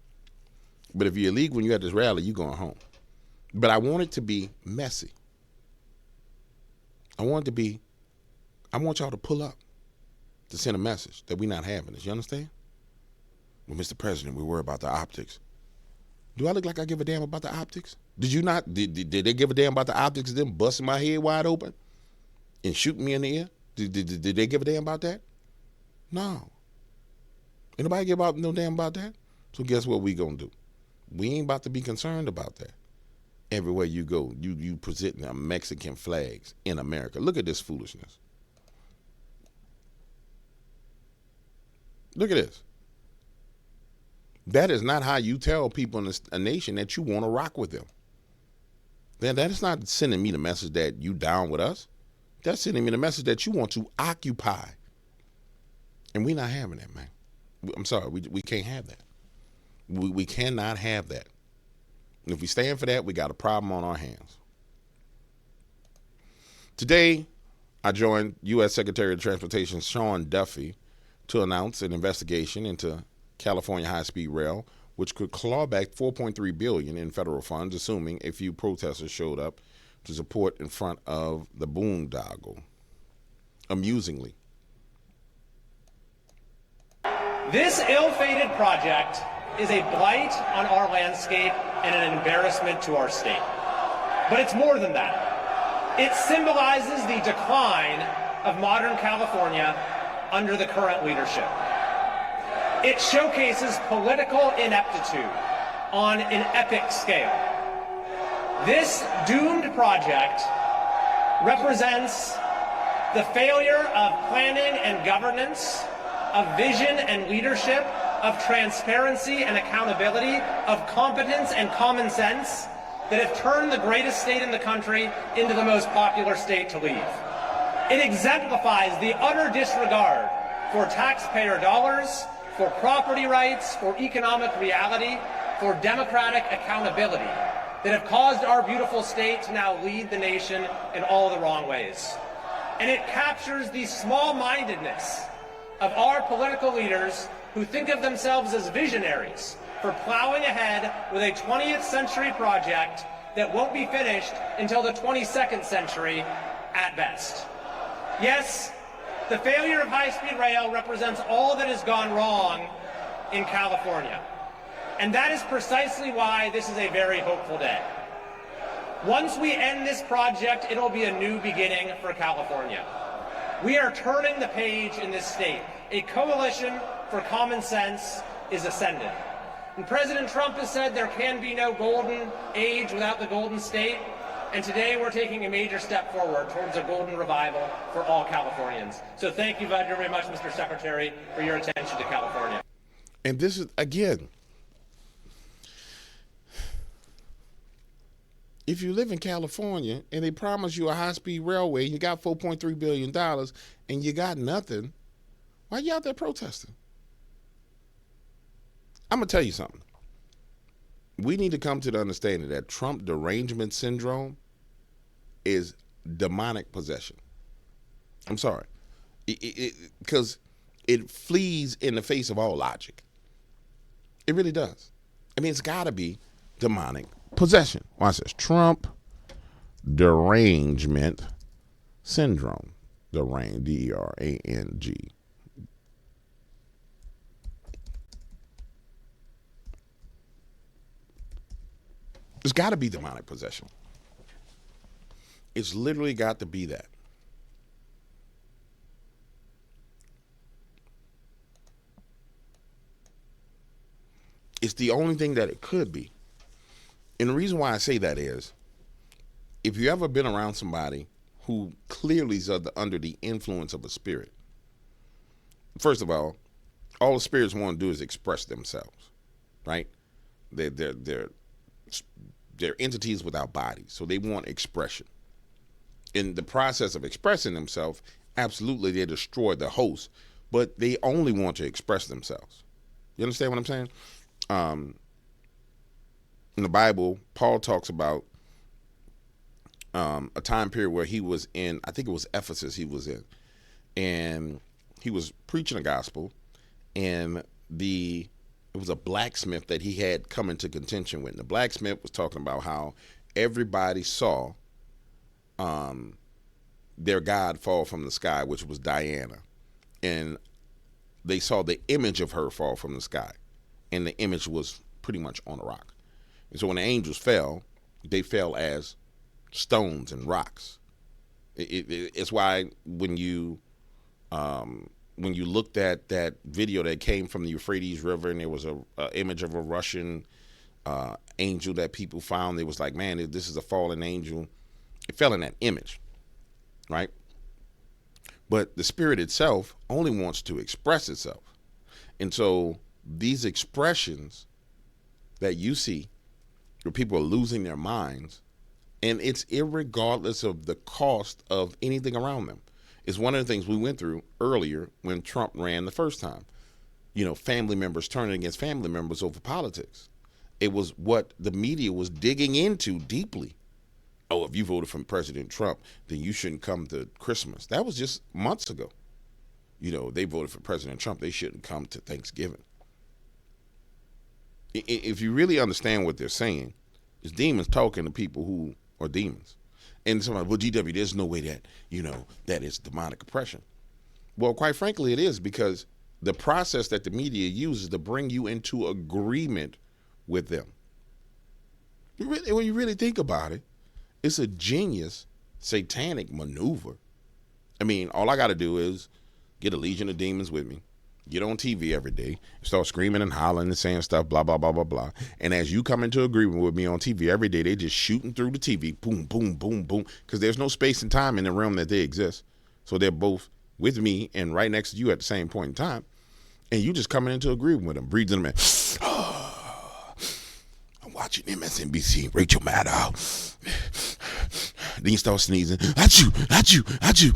But if you're illegal when you're at this rally, you're going home. But I want it to be messy. I want y'all to pull up to send a message that we're not having this. You understand? Well, Mr. President, we worry about the optics. Do I look like I give a damn about the optics? Did you not? Did they give a damn about the optics of them busting my head wide open and shooting me in the ear? Did they give a damn about that? No. Anybody give no damn about that? So guess what we gonna do? We ain't about to be concerned about that. Everywhere you go, you presenting Mexican flags in America. Look at this foolishness. Look at this. That is not how you tell people in a nation that you want to rock with them. That is not sending me the message that you down with us. That's sending me the message that you want to occupy. And we're not having that, man. I'm sorry, we can't have that. We cannot have that. And if we stand for that, we got a problem on our hands. Today, I joined U.S. Secretary of Transportation Sean Duffy to announce an investigation into California high-speed rail, which could claw back $4.3 billion in federal funds, assuming a few protesters showed up to support in front of the boondoggle. Amusingly. This ill-fated project is a blight on our landscape and an embarrassment to our state. But it's more than that. It symbolizes the decline of modern California under the current leadership. It showcases political ineptitude on an epic scale. This doomed project represents the failure of planning and governance, of vision and leadership, of transparency and accountability, of competence and common sense that have turned the greatest state in the country into the most popular state to leave. It exemplifies the utter disregard for taxpayer dollars, for property rights, for economic reality, for democratic accountability that have caused our beautiful state to now lead the nation in all the wrong ways. And it captures the small-mindedness of our political leaders who think of themselves as visionaries for plowing ahead with a 20th century project that won't be finished until the 22nd century at best. Yes, the failure of high-speed rail represents all that has gone wrong in California. And that is precisely why this is a very hopeful day. Once we end this project, it'll be a new beginning for California. We are turning the page in this state. A coalition for common sense is ascendant. And President Trump has said there can be no golden age without the golden state. And today we're taking a major step forward towards a golden revival for all Californians. So thank you very much, Mr. Secretary, for your attention to California. And this is, again, if you live in California and they promise you a high-speed railway, you got $4.3 billion and you got nothing, why are you out there protesting? I'm going to tell you something. We need to come to the understanding that Trump derangement syndrome is demonic possession. I'm sorry. Because it flees in the face of all logic. It really does. I mean, it's got to be demonic possession. Watch this. Trump derangement syndrome. Derang, D-E-R-A-N-G. It's got to be demonic possession. It's literally got to be that. It's the only thing that it could be. And the reason why I say that is, if you ever been around somebody who clearly is under the influence of a spirit, first of all the spirits want to do is express themselves, right? They're entities without bodies, so they want expression. In the process of expressing themselves, absolutely they destroy the host, but they only want to express themselves. You understand what I'm saying? In the Bible, Paul talks about a time period where he was in, I think it was Ephesus he was in, and he was preaching the gospel, and it was a blacksmith that he had come into contention with. And the blacksmith was talking about how everybody saw their god fall from the sky, which was Diana, and they saw the image of her fall from the sky, and the image was pretty much on a rock. And so when the angels fell, they fell as stones and rocks. It's why when you looked at that video that came from the Euphrates River, and there was a image of a Russian angel that people found, it was like, man, this is a fallen angel. It fell in that image, right? But the spirit itself only wants to express itself. And so these expressions that you see where people are losing their minds, and it's irregardless of the cost of anything around them. It's one of the things we went through earlier when Trump ran the first time. You know, family members turning against family members over politics. It was what the media was digging into deeply. Oh, if you voted for President Trump, then you shouldn't come to Christmas. That was just months ago. You know, they voted for President Trump, they shouldn't come to Thanksgiving. If you really understand what they're saying, it's demons talking to people who are demons. And somebody, well, GW, there's no way that, that is demonic oppression. Well, quite frankly, it is, because the process that the media uses to bring you into agreement with them. When you really think about it, it's a genius satanic maneuver. I mean, all I got to do is get a legion of demons with me, get on TV every day, start screaming and hollering and saying stuff, blah, blah, blah, blah, blah. And as you come into agreement with me on TV every day, they just shooting through the TV, boom, boom, boom, boom, because there's no space and time in the realm that they exist. So they're both with me and right next to you at the same point in time. And you just coming into agreement with them, breathing them in. I'm watching MSNBC, Rachel Maddow. Then you start sneezing. Achoo, achoo, achoo.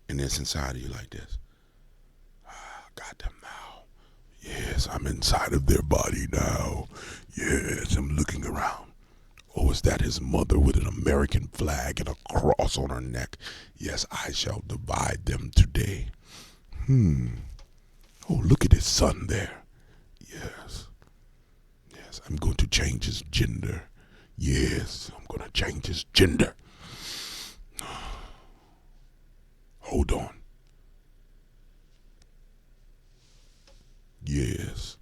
And it's inside of you like this. Got them now. Yes, I'm inside of their body now. Yes, I'm looking around. Oh, is that his mother with an American flag and a cross on her neck? Yes, I shall divide them today. Oh, look at his son there. Yes. Yes, I'm going to change his gender. Yes, I'm going to change his gender. Hold on. Yes.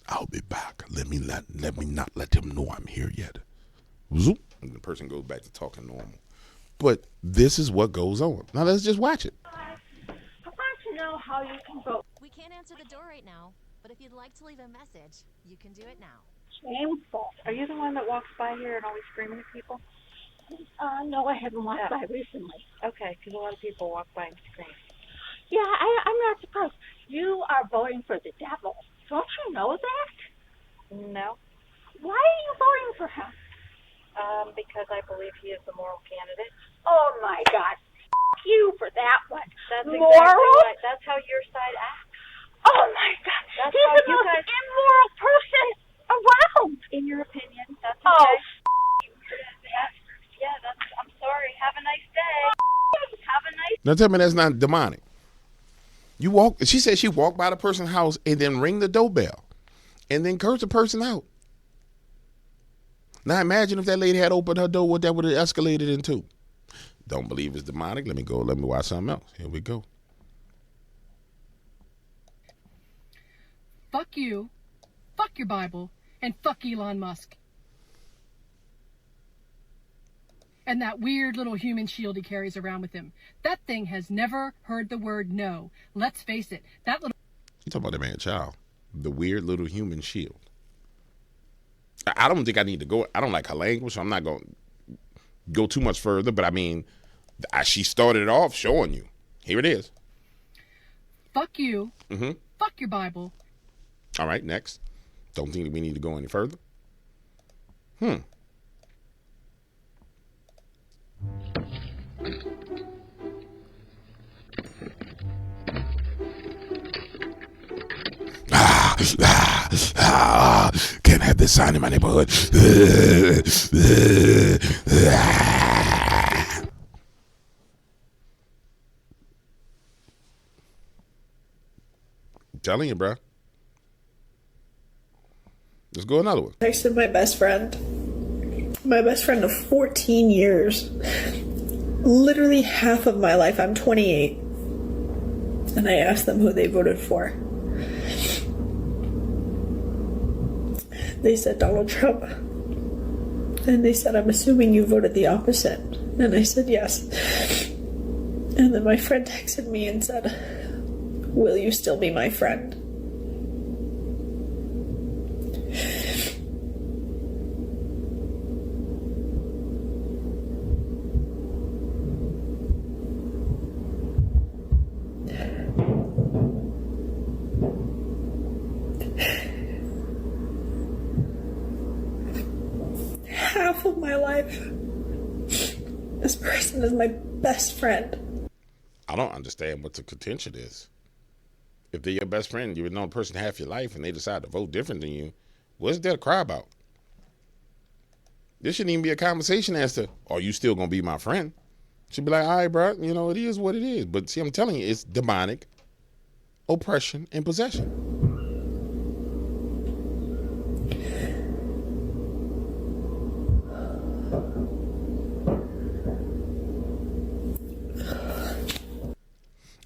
I'll be back. Let me not let him know I'm here yet. Zoop. And the person goes back to talking normal. But this is what goes on. Now let's just watch it. I want to know how you can vote. We can't answer the door right now, but if you'd like to leave a message, you can do it now. Shameful. Are you the one that walks by here and always screaming at people? No, I haven't walked by recently. Okay, because a lot of people walk by and scream. Yeah, I'm not surprised. You are voting for the devil. Don't you know that? No. Why are you voting for him? Because I believe he is the moral candidate. Oh, my God. F you for that one. That's moral? Exactly right. That's how your side acts. Oh, my God. That's He's how the you most guys... immoral person around. In your opinion, that's okay. Oh, Yeah, I'm sorry. Have a nice day. Have a nice Now tell me that's not demonic. She said she walked by the person's house and then ring the doorbell and then curse the person out. Now imagine if that lady had opened her door, what that would have escalated into. Don't believe it's demonic? Let me watch something else. Here we go. Fuck you, fuck your Bible, and fuck Elon Musk. and that weird little human shield he carries around with him. That thing has never heard the word no. Let's face it, that little... You talking about that man child, the weird little human shield. I don't think I need to go. I don't like her language, so I'm not going to go too much further. But I mean, she started it off showing you. Here it is. Fuck you. Mm-hmm. Fuck your Bible. All right, next. Don't think we need to go any further. Can't have this sign in my neighborhood. I'm telling you, bro. Let's go another one. Texted my best friend of 14 years. Literally half of my life. I'm 28. And I asked them who they voted for. They said Donald Trump. And they said, I'm assuming you voted the opposite. And I said, yes. And then my friend texted me and said, will you still be my friend? Half of my life, this person is my best friend. I don't understand what the contention is. If they're your best friend, you've known a person half your life, and they decide to vote different than you, what's there to cry about? This shouldn't even be a conversation as to, are you still going to be my friend? Should be like, all right, bro, you know, it is what it is. But see, I'm telling you, it's demonic oppression and possession.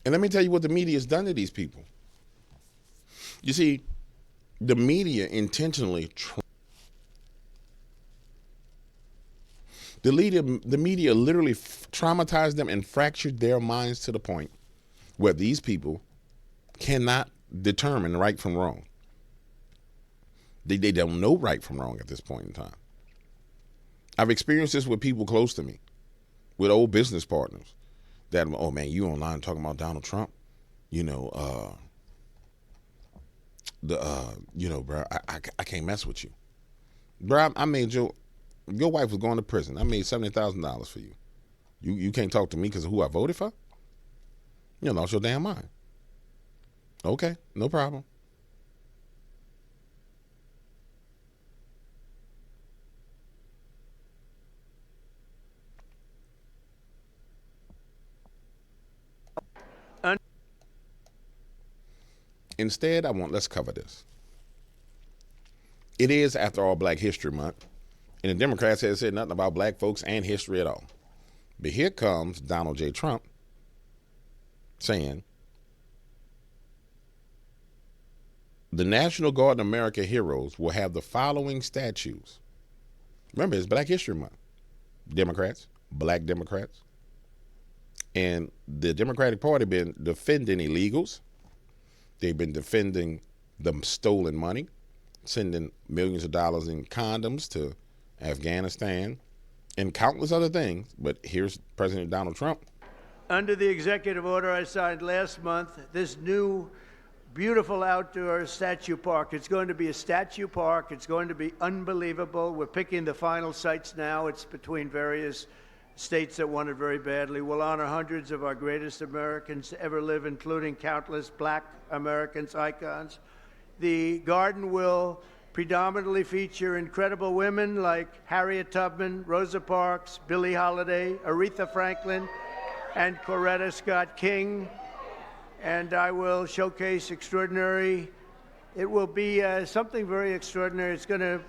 And let me tell you what the media has done to these people. You see, the media intentionally the media literally traumatized them and fractured their minds to the point where these people cannot determine right from wrong. They don't know right from wrong at this point in time. I've experienced this with people close to me, with old business partners. That, oh man, you online talking about Donald Trump, you know, bro, I can't mess with you, bro. I made your wife was going to prison. I made $70,000 for you. You can't talk to me because of who I voted for. You lost your damn mind. Okay, no problem. Instead, let's cover this. It is, after all, Black History Month, and the Democrats have said nothing about black folks and history at all. But here comes Donald J. Trump saying, the National Guard and America heroes will have the following statues. Remember, it's Black History Month. Democrats, black Democrats. And the Democratic Party been defending illegals. They've been defending the stolen money, sending millions of dollars in condoms to Afghanistan, and countless other things. But here's President Donald Trump. Under the executive order I signed last month, this new beautiful outdoor statue park, it's going to be a statue park. It's going to be unbelievable. We're picking the final sites now. It's between various states that want it very badly. We'll honor hundreds of our greatest Americans to ever live, including countless black Americans, icons. The garden will predominantly feature incredible women like Harriet Tubman, Rosa Parks, Billie Holiday, Aretha Franklin, and Coretta Scott King. And I will showcase extraordinary. It will be something very extraordinary. It's going to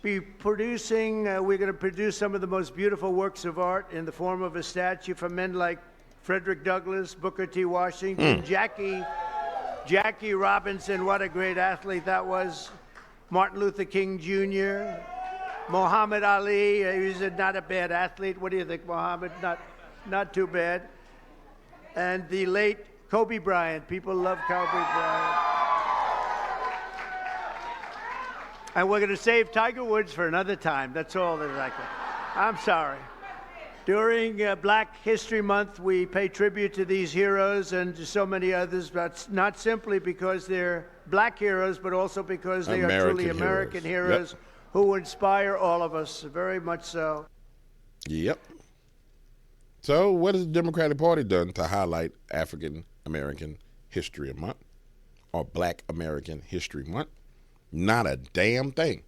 be producing, we're going to produce some of the most beautiful works of art in the form of a statue from men like Frederick Douglass, Booker T. Washington, Jackie Robinson, what a great athlete that was, Martin Luther King Jr., Muhammad Ali, he was not a bad athlete. What do you think, Muhammad? Not too bad. And the late Kobe Bryant. People love Kobe Bryant. And we're going to save Tiger Woods for another time. That's all that I can. I'm sorry. During Black History Month, we pay tribute to these heroes and to so many others, but not simply because they're black heroes, but also because they are truly American heroes Yep. who inspire all of us, very much so. Yep. So what has the Democratic Party done to highlight African American History Month or Black American History Month? Not a damn thing.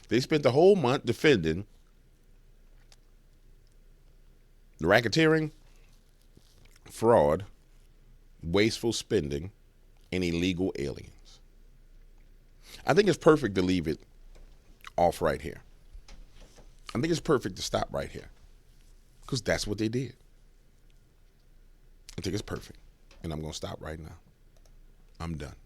They spent the whole month defending the racketeering, fraud, wasteful spending, and illegal aliens. I think it's perfect to leave it off right here. I think it's perfect to stop right here because that's what they did. I think it's perfect, and I'm going to stop right now. I'm done.